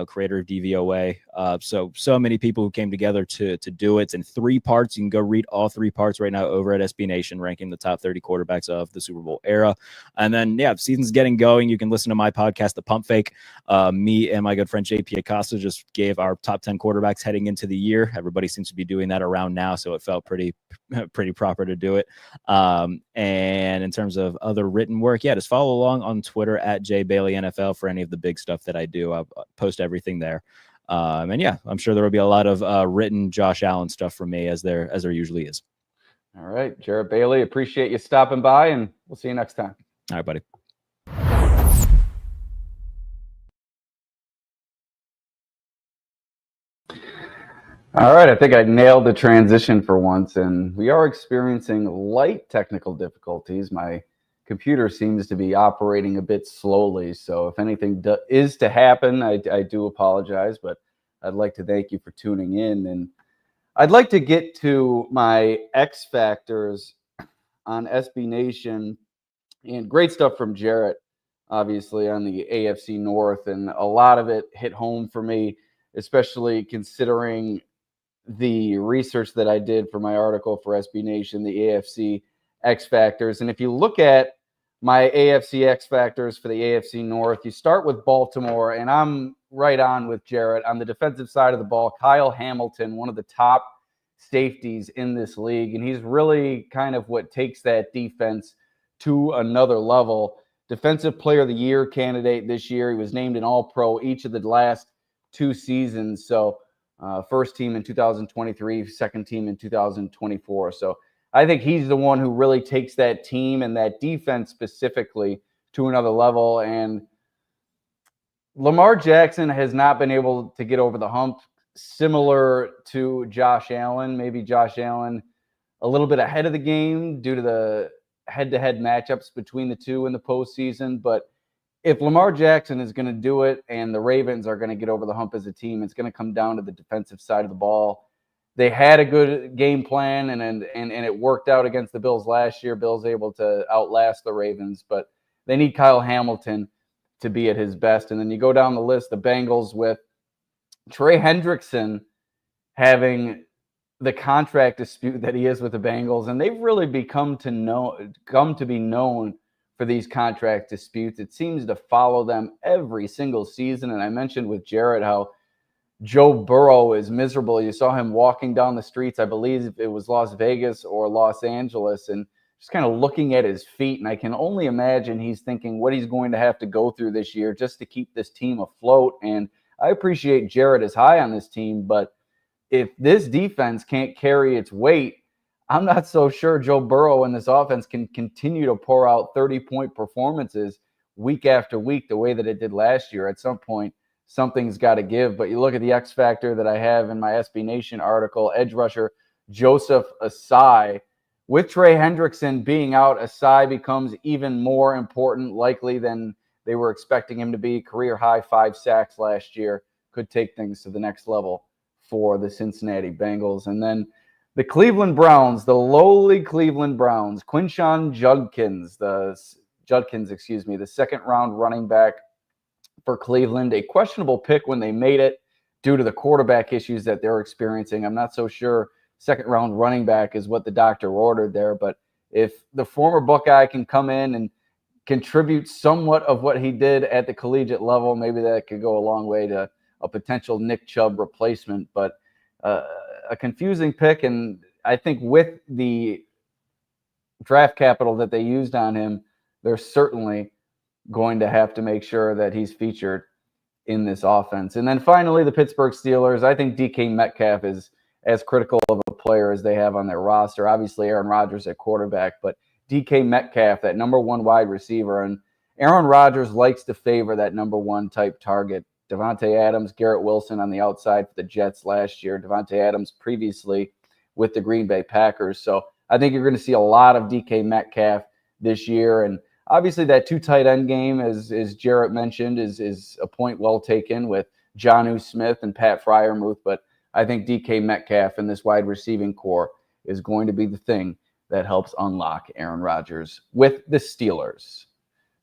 creator of DVOA. So many people who came together to do it. It's in 3 parts. You can go read all 3 parts right now over at SB Nation, ranking the top 30 quarterbacks of the Super Bowl era. And then, yeah, season's getting going. You can listen to my podcast, The Pump Fake. Me and my good friend JP Acosta just gave our top 10 quarterbacks heading into the year. Everybody seems to be doing that around now, so it felt pretty proper to do it. And in terms of other written work, yeah, just follow along on Twitter at JBaileyNFL for any of the big stuff that I do. I post everything there. And yeah, I'm sure there will be a lot of written Josh Allen stuff from me as there usually is. All right, Jarret Bailey, appreciate you stopping by, and we'll see you next time. All right, buddy. All right, I think I nailed the transition for once, and we are experiencing light technical difficulties. My computer seems to be operating a bit slowly, so if anything is to happen, I do apologize, but I'd like to thank you for tuning in, and I'd like to get to my X Factors on SB Nation, and great stuff from Jarret, obviously, on the AFC North, and a lot of it hit home for me, especially considering the research that I did for my article for SB Nation, the AFC X Factors. And if you look at my AFC X Factors for the AFC North, you start with Baltimore, and I'm right on with Jarret. On the defensive side of the ball, Kyle Hamilton, one of the top safeties in this league, and he's really kind of what takes that defense to another level. Defensive Player of the Year candidate this year. He was named an All-Pro each of the last 2 seasons. So first team in 2023, second team in 2024. So I think he's the one who really takes that team and that defense specifically to another level. And Lamar Jackson has not been able to get over the hump, similar to Josh Allen. Maybe Josh Allen a little bit ahead of the game due to the head-to-head matchups between the two in the postseason. But if Lamar Jackson is going to do it and the Ravens are going to get over the hump as a team, it's going to come down to the defensive side of the ball. They had a good game plan, and it worked out against the Bills last year. Bills able to outlast the Ravens, but they need Kyle Hamilton to be at his best. And then you go down the list, the Bengals with Trey Hendrickson having the contract dispute that he is with the Bengals, and they've really come to be known for these contract disputes. It seems to follow them every single season. And I mentioned with Jarret how Joe Burrow is miserable. You saw him walking down the streets, I believe it was Las Vegas or Los Angeles, and just kind of looking at his feet. And I can only imagine he's thinking what he's going to have to go through this year just to keep this team afloat. And I appreciate Jarret is high on this team, but if this defense can't carry its weight, I'm not so sure Joe Burrow and this offense can continue to pour out 30-point performances week after week the way that it did last year. At some point, something's got to give. But you look at the X factor that I have in my SB Nation article, edge rusher Joseph Asai. With Trey Hendrickson being out, Asai becomes even more important, likely than they were expecting him to be. Career high 5 sacks last year. Could take things to the next level for the Cincinnati Bengals. And then the Cleveland Browns, the lowly Cleveland Browns, Quinshon Judkins, the second-round running back for Cleveland. A questionable pick when they made it due to the quarterback issues that they're experiencing. I'm not so sure second-round running back is what the doctor ordered there, but if the former Buckeye can come in and contribute somewhat of what he did at the collegiate level, maybe that could go a long way to a potential Nick Chubb replacement. But a confusing pick, and I think with the draft capital that they used on him, they're certainly going to have to make sure that he's featured in this offense. And then finally, the Pittsburgh Steelers. I think DK Metcalf is as critical of a player as they have on their roster. Obviously, Aaron Rodgers at quarterback, but DK Metcalf, that number 1 wide receiver. And Aaron Rodgers likes to favor that number 1 type target, Devontae Adams, Garrett Wilson on the outside for the Jets last year. Devontae Adams previously with the Green Bay Packers. So I think you're going to see a lot of DK Metcalf this year. And obviously that 2 tight end game, as Jarrett mentioned, is a point well taken with Jonnu Smith and Pat Freiermuth. But I think DK Metcalf and this wide receiving core is going to be the thing that helps unlock Aaron Rodgers with the Steelers.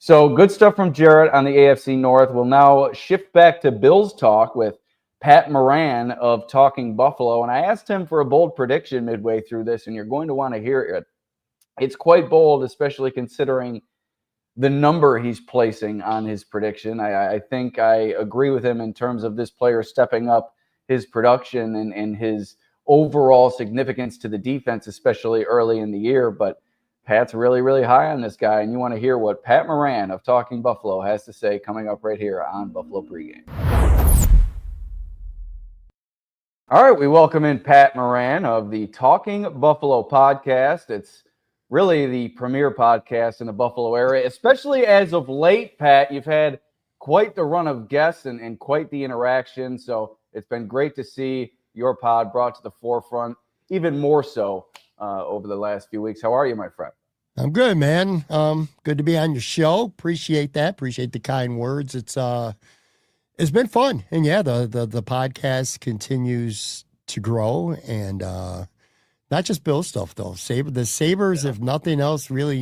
So good stuff from Jarrett on the AFC North. We'll now shift back to Bills talk with Pat Moran of Talking Buffalo. And I asked him for a bold prediction midway through this, and you're going to want to hear it. It's quite bold, especially considering the number he's placing on his prediction. I think I agree with him in terms of this player stepping up his production and his overall significance to the defense, especially early in the year. But Pat's really, really high on this guy, and you want to hear what Pat Moran of Talking Buffalo has to say coming up right here on Buffalo Pregame. All right, we welcome in Pat Moran of the Talking Buffalo podcast. It's really the premier podcast in the Buffalo area, especially as of late, Pat. You've had quite the run of guests and quite the interaction, so it's been great to see your pod brought to the forefront, even more so over the last few weeks. How are you, my friend? I'm good, man. Good to be on your show. Appreciate that. Appreciate the kind words. It's been fun. And yeah, the podcast continues to grow, and not just Bill stuff though. The Sabres, if nothing else, really,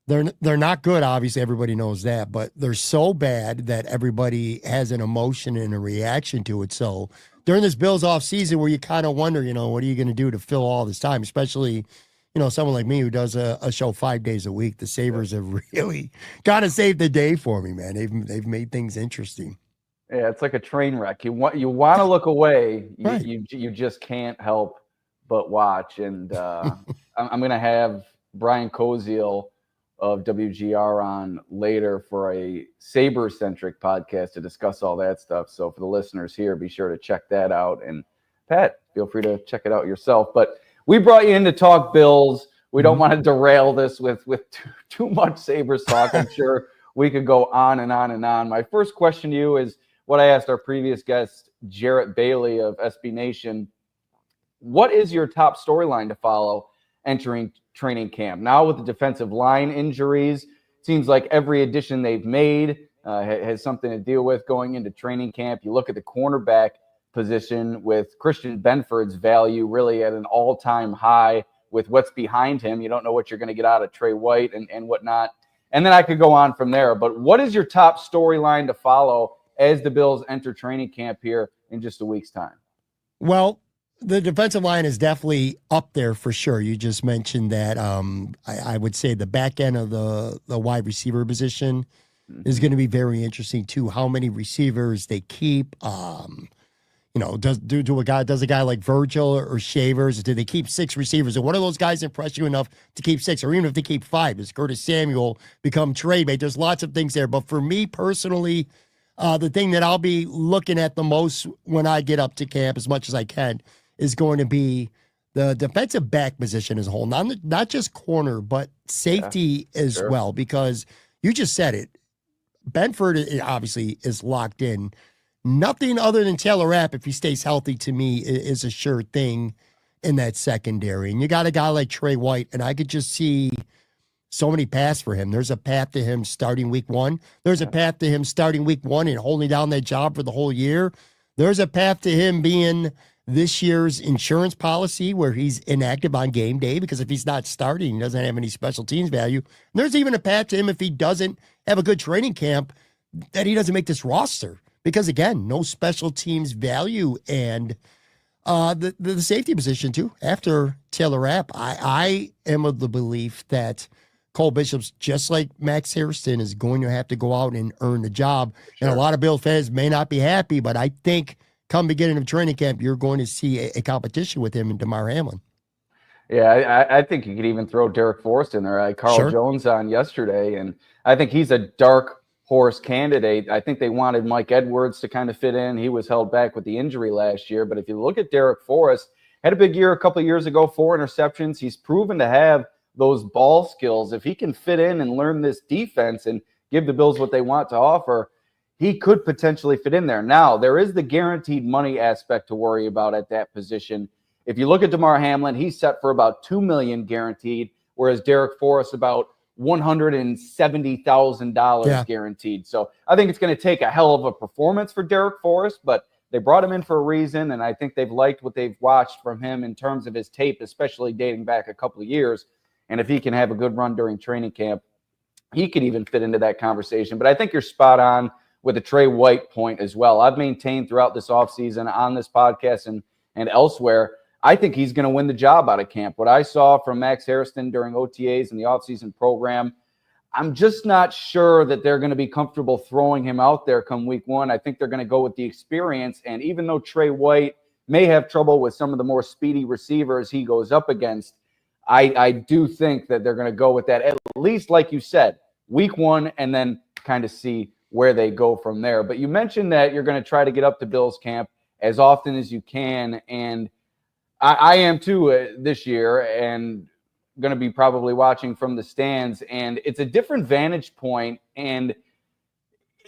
they're not good. Obviously, everybody knows that, but they're so bad that everybody has an emotion and a reaction to it. So during this Bills off season, where you kind of wonder, what are you going to do to fill all this time, especially someone like me who does a show 5 days a week. The Sabres have really got to save the day for me, man. They've made things interesting. Yeah, it's like a train wreck. You want to look away, Right. you just can't help but watch. And I'm going to have Brian Koziel of WGR on later for a Sabre-centric podcast to discuss all that stuff. So for the listeners here, be sure to check that out. And Pat, feel free to check it out yourself. But we brought you in to talk Bills. We don't want to derail this with too much Sabres talk. I'm sure we could go on and on and on. My first question to you is what I asked our previous guest, Jarret Bailey of SB Nation. What is your top storyline to follow entering training camp? Now with the defensive line injuries, seems like every addition they've made has something to deal with going into training camp. You look at the cornerback position with Christian Benford's value really at an all-time high with what's behind him. You don't know what you're going to get out of Trey White and whatnot. And then I could go on from there. But what is your top storyline to follow as the Bills enter training camp here in just a week's time? Well, the defensive line is definitely up there for sure. You just mentioned that. I would say the back end of the wide receiver position is going to be very interesting too. How many receivers they keep. Does a guy like Virgil or Shavers, do they keep 6 receivers? And one of those guys impress you enough to keep 6, or even if they keep 5, does Curtis Samuel become trade bait? There's lots of things there. But for me personally, the thing that I'll be looking at the most when I get up to camp as much as I can is going to be the defensive back position as a whole. Not just corner, but safety as well, because you just said it. Benford obviously is locked in. Nothing other than Taylor Rapp, if he stays healthy, to me, is a sure thing in that secondary. And you got a guy like Trey White, and I could just see so many paths for him. There's a path to him starting week 1. There's a path to him starting week 1 and holding down that job for the whole year. There's a path to him being this year's insurance policy where he's inactive on game day, because if he's not starting, he doesn't have any special teams value. And there's even a path to him if he doesn't have a good training camp that he doesn't make this roster. Because, again, no special teams value. And the safety position, too, after Taylor Rapp, I am of the belief that Cole Bishop's, just like Max Hairston, is going to have to go out and earn the job. Sure. And a lot of Bill fans may not be happy, but I think come beginning of training camp, you're going to see a competition with him and DeMar Hamlin. Yeah, I think you could even throw Derek Forrest in there. I had Carl Jones on yesterday, and I think he's a dark horse candidate. I think they wanted Mike Edwards to kind of fit in. He was held back with the injury last year. But if you look at Derek Forrest, had a big year a couple of years ago, 4 interceptions. He's proven to have those ball skills. If he can fit in and learn this defense and give the Bills what they want to offer, he could potentially fit in there. Now, there is the guaranteed money aspect to worry about at that position. If you look at DeMar Hamlin, he's set for about $2 million guaranteed, whereas Derek Forrest about $170,000 guaranteed. So I think it's going to take a hell of a performance for Derek Forrest, but they brought him in for a reason, and I think they've liked what they've watched from him in terms of his tape, especially dating back a couple of years. And if he can have a good run during training camp, he could even fit into that conversation. But I think you're spot on with the Trey White point as well. I've maintained throughout this offseason on this podcast and elsewhere, I think he's going to win the job out of camp. What I saw from Max Harrison during OTAs and the offseason program, I'm just not sure that they're going to be comfortable throwing him out there come week one. I think they're going to go with the experience. And even though Trey White may have trouble with some of the more speedy receivers he goes up against, I do think that they're going to go with that, at least like you said, week one, and then kind of see where they go from there. But you mentioned that you're going to try to get up to Bills camp as often as you can. And I am too this year, and going to be probably watching from the stands. And it's a different vantage point. And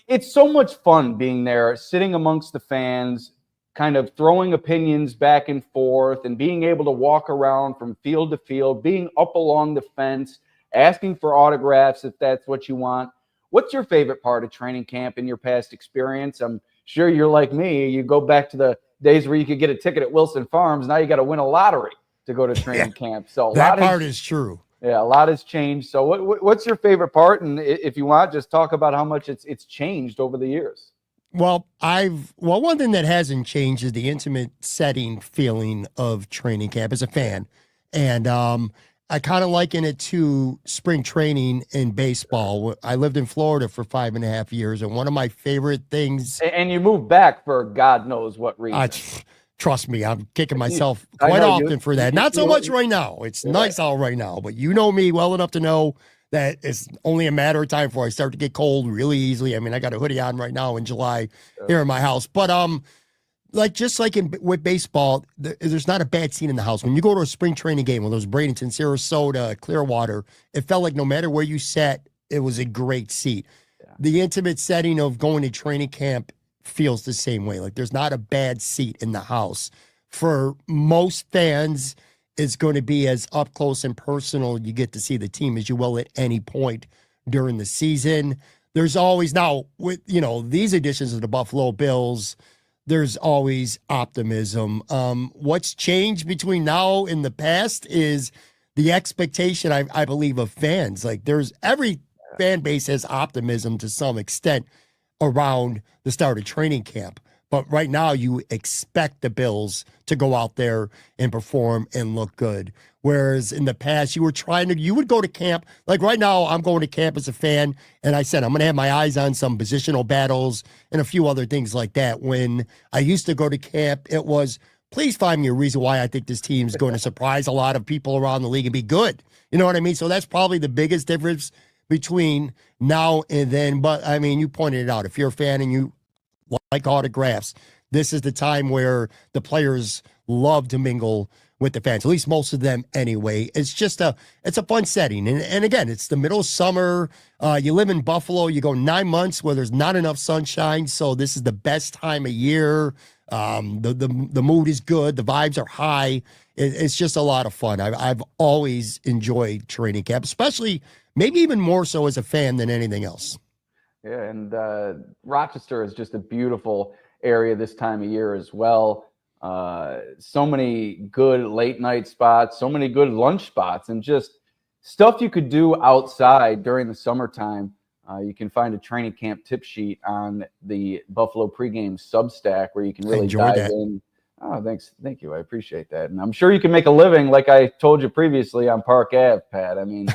it's so much fun being there, sitting amongst the fans, kind of throwing opinions back and forth and being able to walk around from field to field, being up along the fence, asking for autographs if that's what you want. What's your favorite part of training camp in your past experience? I'm sure you're like me. You go back to the days where you could get a ticket at Wilson Farms. Now you got to win a lottery to go to training camp. So that part is true. Yeah, a lot has changed. So what's your favorite part? And if you want, just talk about how much it's changed over the years. Well, one thing that hasn't changed is the intimate setting feeling of training camp as a fan. And I kind of liken it to spring training in baseball. I lived in Florida for 5.5 years, and one of my favorite things. And you moved back for God knows what reason. Trust me, I'm kicking myself quite often for that. Not so much right now. It's nice out right now, but you know me well enough to know that it's only a matter of time before I start to get cold really easily. I mean, I got a hoodie on right now in July here in my house, but just like with baseball, there's not a bad scene in the house. When you go to a spring training game, whether it was Bradenton, Sarasota, Clearwater, it felt like no matter where you sat, it was a great seat. Yeah. The intimate setting of going to training camp feels the same way. Like there's not a bad seat in the house. For most fans, it's going to be as up close and personal you get to see the team as you will at any point during the season. There's always, now with these editions of the Buffalo Bills, there's always optimism. What's changed between now and the past is the expectation, I believe, of fans. Like every fan base has optimism to some extent around the start of training camp. But right now you expect the Bills to go out there and perform and look good. Whereas in the past, you would go to camp. Like right now, I'm going to camp as a fan, and I said I'm going to have my eyes on some positional battles and a few other things like that. When I used to go to camp, it was, please find me a reason why I think this team's going to surprise a lot of people around the league and be good. You know what I mean? So that's probably the biggest difference between now and then. But, I mean, you pointed it out. If you're a fan and you like autographs, this is the time where the players love to mingle with the fans, at least most of them anyway. It's a fun setting. And again, it's the middle of summer. You live in Buffalo, you go 9 months where there's not enough sunshine. So this is the best time of year. The mood is good. The vibes are high. It's just a lot of fun. I've always enjoyed training camp, especially maybe even more so as a fan than anything else. Yeah, and Rochester is just a beautiful area this time of year as well. So many good late night spots, so many good lunch spots, and just stuff you could do outside during the summertime. You can find a training camp tip sheet on the Buffalo Pregame Substack where you can really dive in. Oh, thanks. Thank you. I appreciate that. And I'm sure you can make a living, like I told you previously, on Park Ave, Pat. I mean,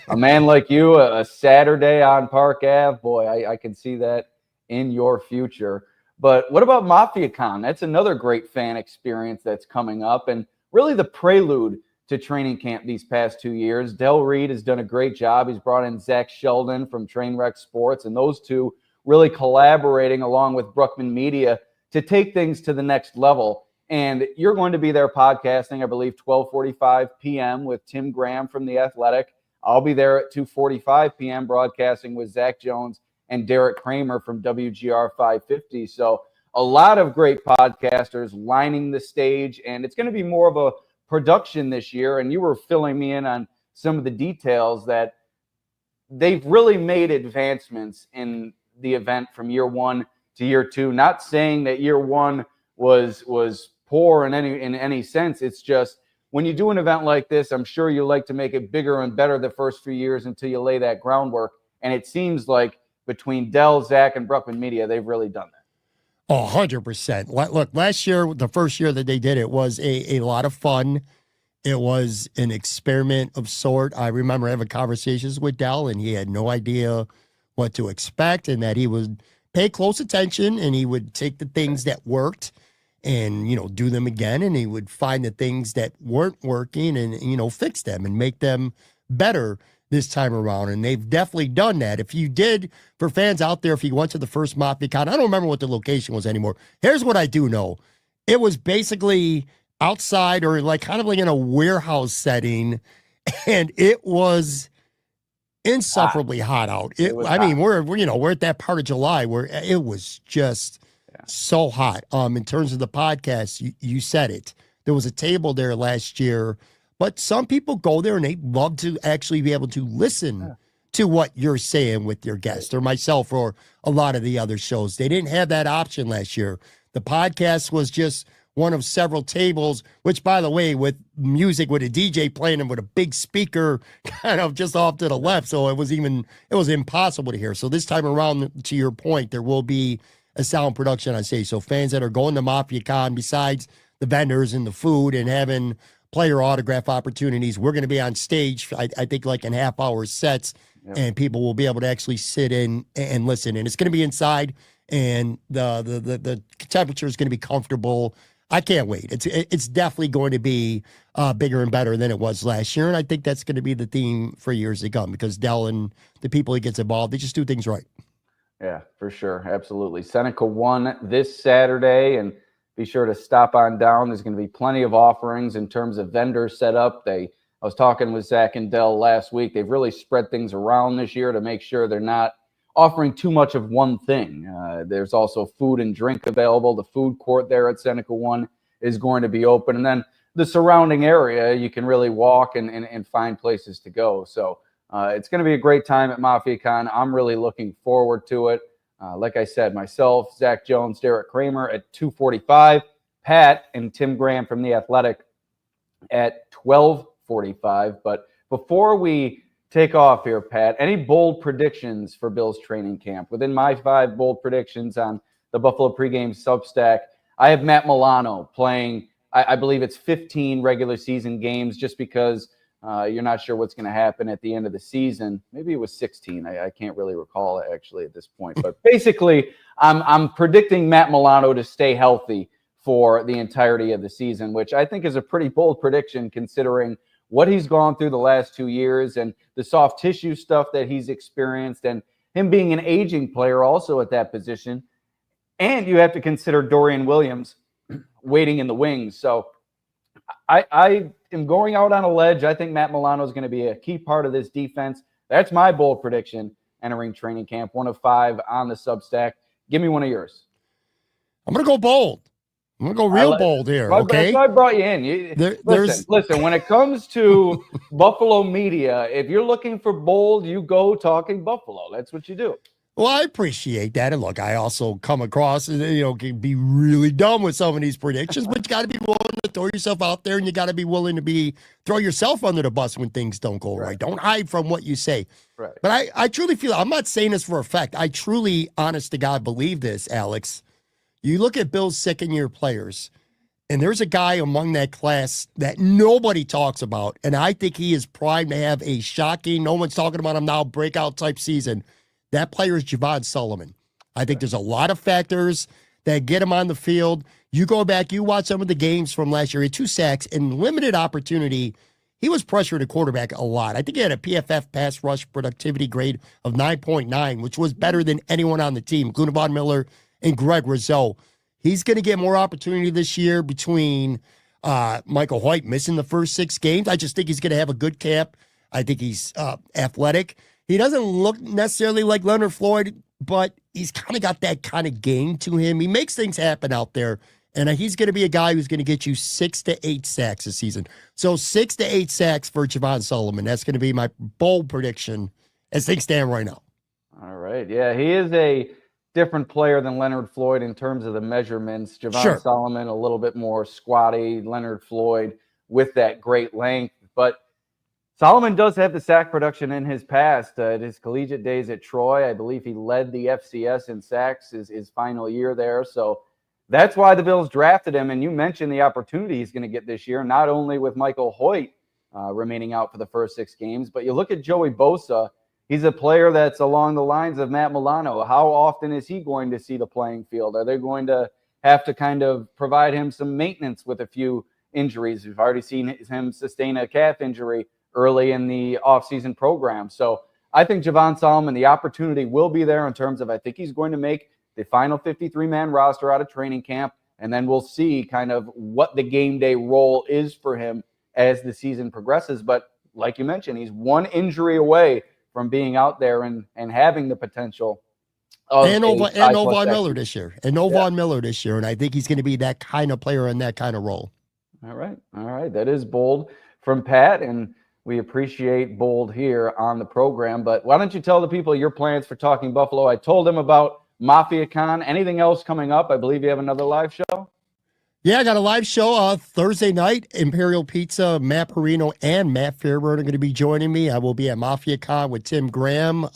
a man like you, a Saturday on Park Ave, boy, I can see that in your future. But what about MafiaCon? That's another great fan experience that's coming up, and really the prelude to training camp these past 2 years. Del Reed has done a great job. He's brought in Zach Sheldon from Trainwreck Sports, and those two really collaborating along with Bruckman Media to take things to the next level. And you're going to be there podcasting, I believe, 12:45 p.m. with Tim Graham from The Athletic. I'll be there at 2:45 p.m. broadcasting with Zach Jones and Derek Kramer from WGR 550. So a lot of great podcasters lining the stage, and it's going to be more of a production this year. And you were filling me in on some of the details that they've really made advancements in the event from year one to year two. Not saying that year one was poor in any sense. It's just when you do an event like this, I'm sure you like to make it bigger and better the first few years until you lay that groundwork. And it seems like between Dell, Zach, and Bruckman Media, they've really done that. Oh, 100%. Look, last year, the first year that they did it was a lot of fun. It was an experiment of sort. I remember having conversations with Dell, and he had no idea what to expect, and that he would pay close attention, and he would take the things that worked and, do them again, and he would find the things that weren't working and, fix them and make them better this time around. And they've definitely done that. If you did, for fans out there, if you went to the first MafiaCon, I don't remember what the location was anymore. Here's what I do know. It was basically outside or kind of in a warehouse setting, and it was insufferably hot out. We're at that part of July where it was just so hot. In terms of the podcast, you said it. There was a table there last year, but some people go there and they love to actually be able to listen to what you're saying with your guest, or myself, or a lot of the other shows. They didn't have that option last year. The podcast was just one of several tables, which, by the way, with music, with a DJ playing and with a big speaker kind of just off to the left. So it was impossible to hear. So this time around, to your point, there will be a sound production, I say. So fans that are going to MafiaCon, besides the vendors and the food and having player autograph opportunities, we're going to be on stage, I think in half-hour sets, and people will be able to actually sit in and listen. And it's going to be inside, and the temperature is going to be comfortable. I can't wait. It's definitely going to be bigger and better than it was last year, and I think that's going to be the theme for years to come, because Dell and the people he gets involved, they just do things right. Yeah, for sure. Absolutely. Seneca 1 this Saturday, and be sure to stop on down. There's going to be plenty of offerings in terms of vendor setup. I was talking with Zach and Dell last week. They've really spread things around this year to make sure they're not offering too much of one thing. There's also food and drink available. The food court there at Seneca 1 is going to be open. And then the surrounding area, you can really walk and find places to go. So it's going to be a great time at MafiaCon. I'm really looking forward to it. Like I said, myself, Zach Jones, Derek Kramer at 2:45, Pat and Tim Graham from The Athletic at 12:45. But before we take off here, Pat, any bold predictions for Bills training camp? Within my 5 bold predictions on the Buffalo Pregame Substack, I have Matt Milano playing, I believe it's 15 regular season games, just because you're not sure what's going to happen at the end of the season. Maybe it was 16. I can't really recall actually at this point. But basically, I'm predicting Matt Milano to stay healthy for the entirety of the season, which I think is a pretty bold prediction considering what he's gone through the last 2 years and the soft tissue stuff that he's experienced, and him being an aging player also at that position. And you have to consider Dorian Williams waiting in the wings. So I am going out on a ledge. I think Matt Milano is going to be a key part of this defense. That's my bold prediction entering training camp. 1 of 5 on the Substack. Give me one of yours. I'm going to go bold. I'm going to go real bold here, okay? That's why I brought you in. Listen, when it comes to Buffalo media, if you're looking for bold, you go talking Buffalo. That's what you do. Well, I appreciate that. And look, I also come across, can be really dumb with some of these predictions, but you got to be willing to throw yourself out there, and you got to be willing to throw yourself under the bus when things don't go right. Don't hide from what you say. Right. But I truly feel, I'm not saying this for a fact. I truly, honest to God, believe this, Alex. You look at Bill's second-year players, and there's a guy among that class that nobody talks about, and I think he is primed to have a shocking, no one's talking about him now, breakout type season. That player is Javon Sullivan. I think there's a lot of factors that get him on the field. You go back, you watch some of the games from last year. He had 2 sacks and limited opportunity. He was pressured at quarterback a lot. I think he had a PFF pass rush productivity grade of 9.9, which was better than anyone on the team, including Von Miller and Greg Rizzo. He's going to get more opportunity this year between Michael Hoyt missing the first 6 games. I just think he's going to have a good camp. I think he's athletic. He doesn't look necessarily like Leonard Floyd, but he's kind of got that kind of game to him. He makes things happen out there. And he's going to be a guy who's going to get you 6 to 8 sacks this season. So 6 to 8 sacks for Javon Solomon. That's going to be my bold prediction as things stand right now. All right. Yeah, he is a different player than Leonard Floyd in terms of the measurements. Javon Solomon, a little bit more squatty. Leonard Floyd with that great length. But Solomon does have the sack production in his past. At his collegiate days at Troy, I believe he led the FCS in sacks his final year there. So that's why the Bills drafted him. And you mentioned the opportunity he's going to get this year, not only with Michael Hoyt remaining out for the first 6 games, but you look at Joey Bosa. He's a player that's along the lines of Matt Milano. How often is he going to see the playing field? Are they going to have to kind of provide him some maintenance with a few injuries? We've already seen him sustain a calf injury early in the offseason program. So I think Javon Solomon, the opportunity will be there in terms of, I think he's going to make the final 53-man roster out of training camp, and then we'll see kind of what the game day role is for him as the season progresses. But like you mentioned, he's one injury away from being out there and having the potential of no Von Miller this year. And no Von Miller this year. And I think he's going to be that kind of player in that kind of role. All right. That is bold from Pat, and we appreciate bold here on the program. But why don't you tell the people your plans for Talking Buffalo? I told them about Mafia Con. Anything else coming up? I believe you have another live show. Yeah, I got a live show Thursday night. Imperial Pizza, Matt Perino, and Matt Fairburn are going to be joining me. I will be at Mafia Con with Tim Graham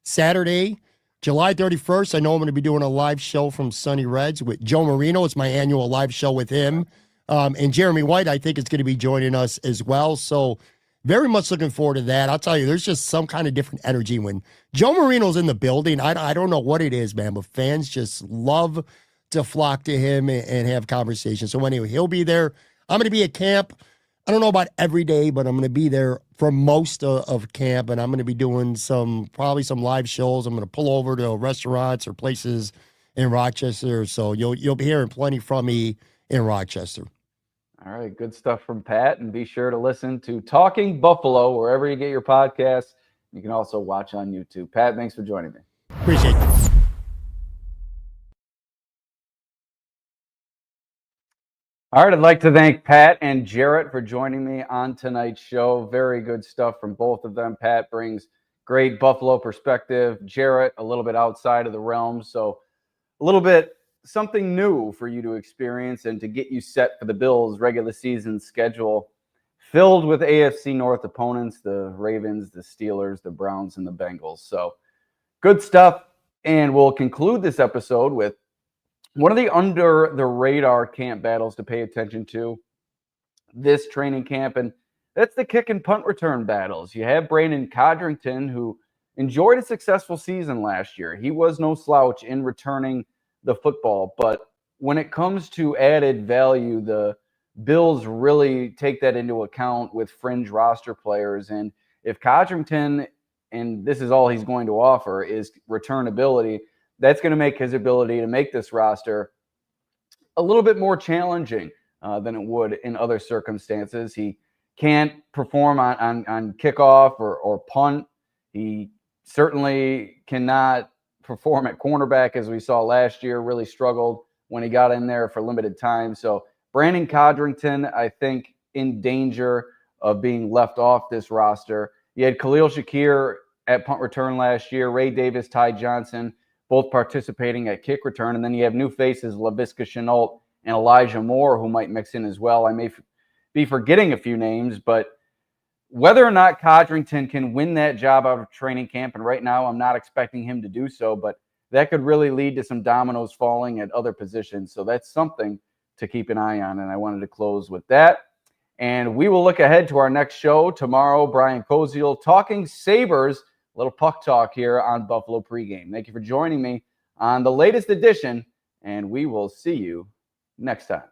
Saturday, July 31st. I know I'm going to be doing a live show from Sunny Reds with Joe Marino. It's my annual live show with him. And Jeremy White, I think, is going to be joining us as well. So very much looking forward to that. I'll tell you, there's just some kind of different energy when Joe Marino's in the building. I don't know what it is, man, but fans just love to flock to him and have conversations. So anyway, he'll be there. I'm going to be at camp. I don't know about every day, but I'm going to be there for most of camp, and I'm going to be doing probably some live shows. I'm going to pull over to restaurants or places in Rochester. So you'll be hearing plenty from me in Rochester. All right, good stuff from Pat, and be sure to listen to Talking Buffalo wherever you get your podcasts. You can also watch on YouTube. Pat, thanks for joining me. Appreciate it. All right, I'd like to thank Pat and Jarret for joining me on tonight's show. Very good stuff from both of them. Pat brings great Buffalo perspective. Jarret, a little bit outside of the realm, so a little bit something new for you to experience and to get you set for the Bills' regular season schedule filled with AFC North opponents, the Ravens, the Steelers, the Browns, and the Bengals. So good stuff, and we'll conclude this episode with one of the under-the-radar camp battles to pay attention to this training camp, and that's the kick and punt return battles. You have Brandon Codrington, who enjoyed a successful season last year. He was no slouch in returning the football, but when it comes to added value, the Bills really take that into account with fringe roster players. And if Codrington, and this is all he's going to offer, is returnability, that's going to make his ability to make this roster a little bit more challenging than it would in other circumstances. He can't perform on kickoff or punt. He certainly cannot perform at cornerback, as we saw last year, really struggled when he got in there for limited time. So Brandon Codrington, I think, in danger of being left off this roster. You had Khalil Shakir at punt return last year, Ray Davis, Ty Johnson, both participating at kick return. And then you have new faces, Laviska Shenault and Elijah Moore, who might mix in as well. I may be forgetting a few names, but whether or not Codrington can win that job out of training camp, and right now I'm not expecting him to do so, but that could really lead to some dominoes falling at other positions. So that's something to keep an eye on, and I wanted to close with that. And we will look ahead to our next show tomorrow. Brian Koziel talking Sabres, a little puck talk here on Buffalo Pregame. Thank you for joining me on the latest edition, and we will see you next time.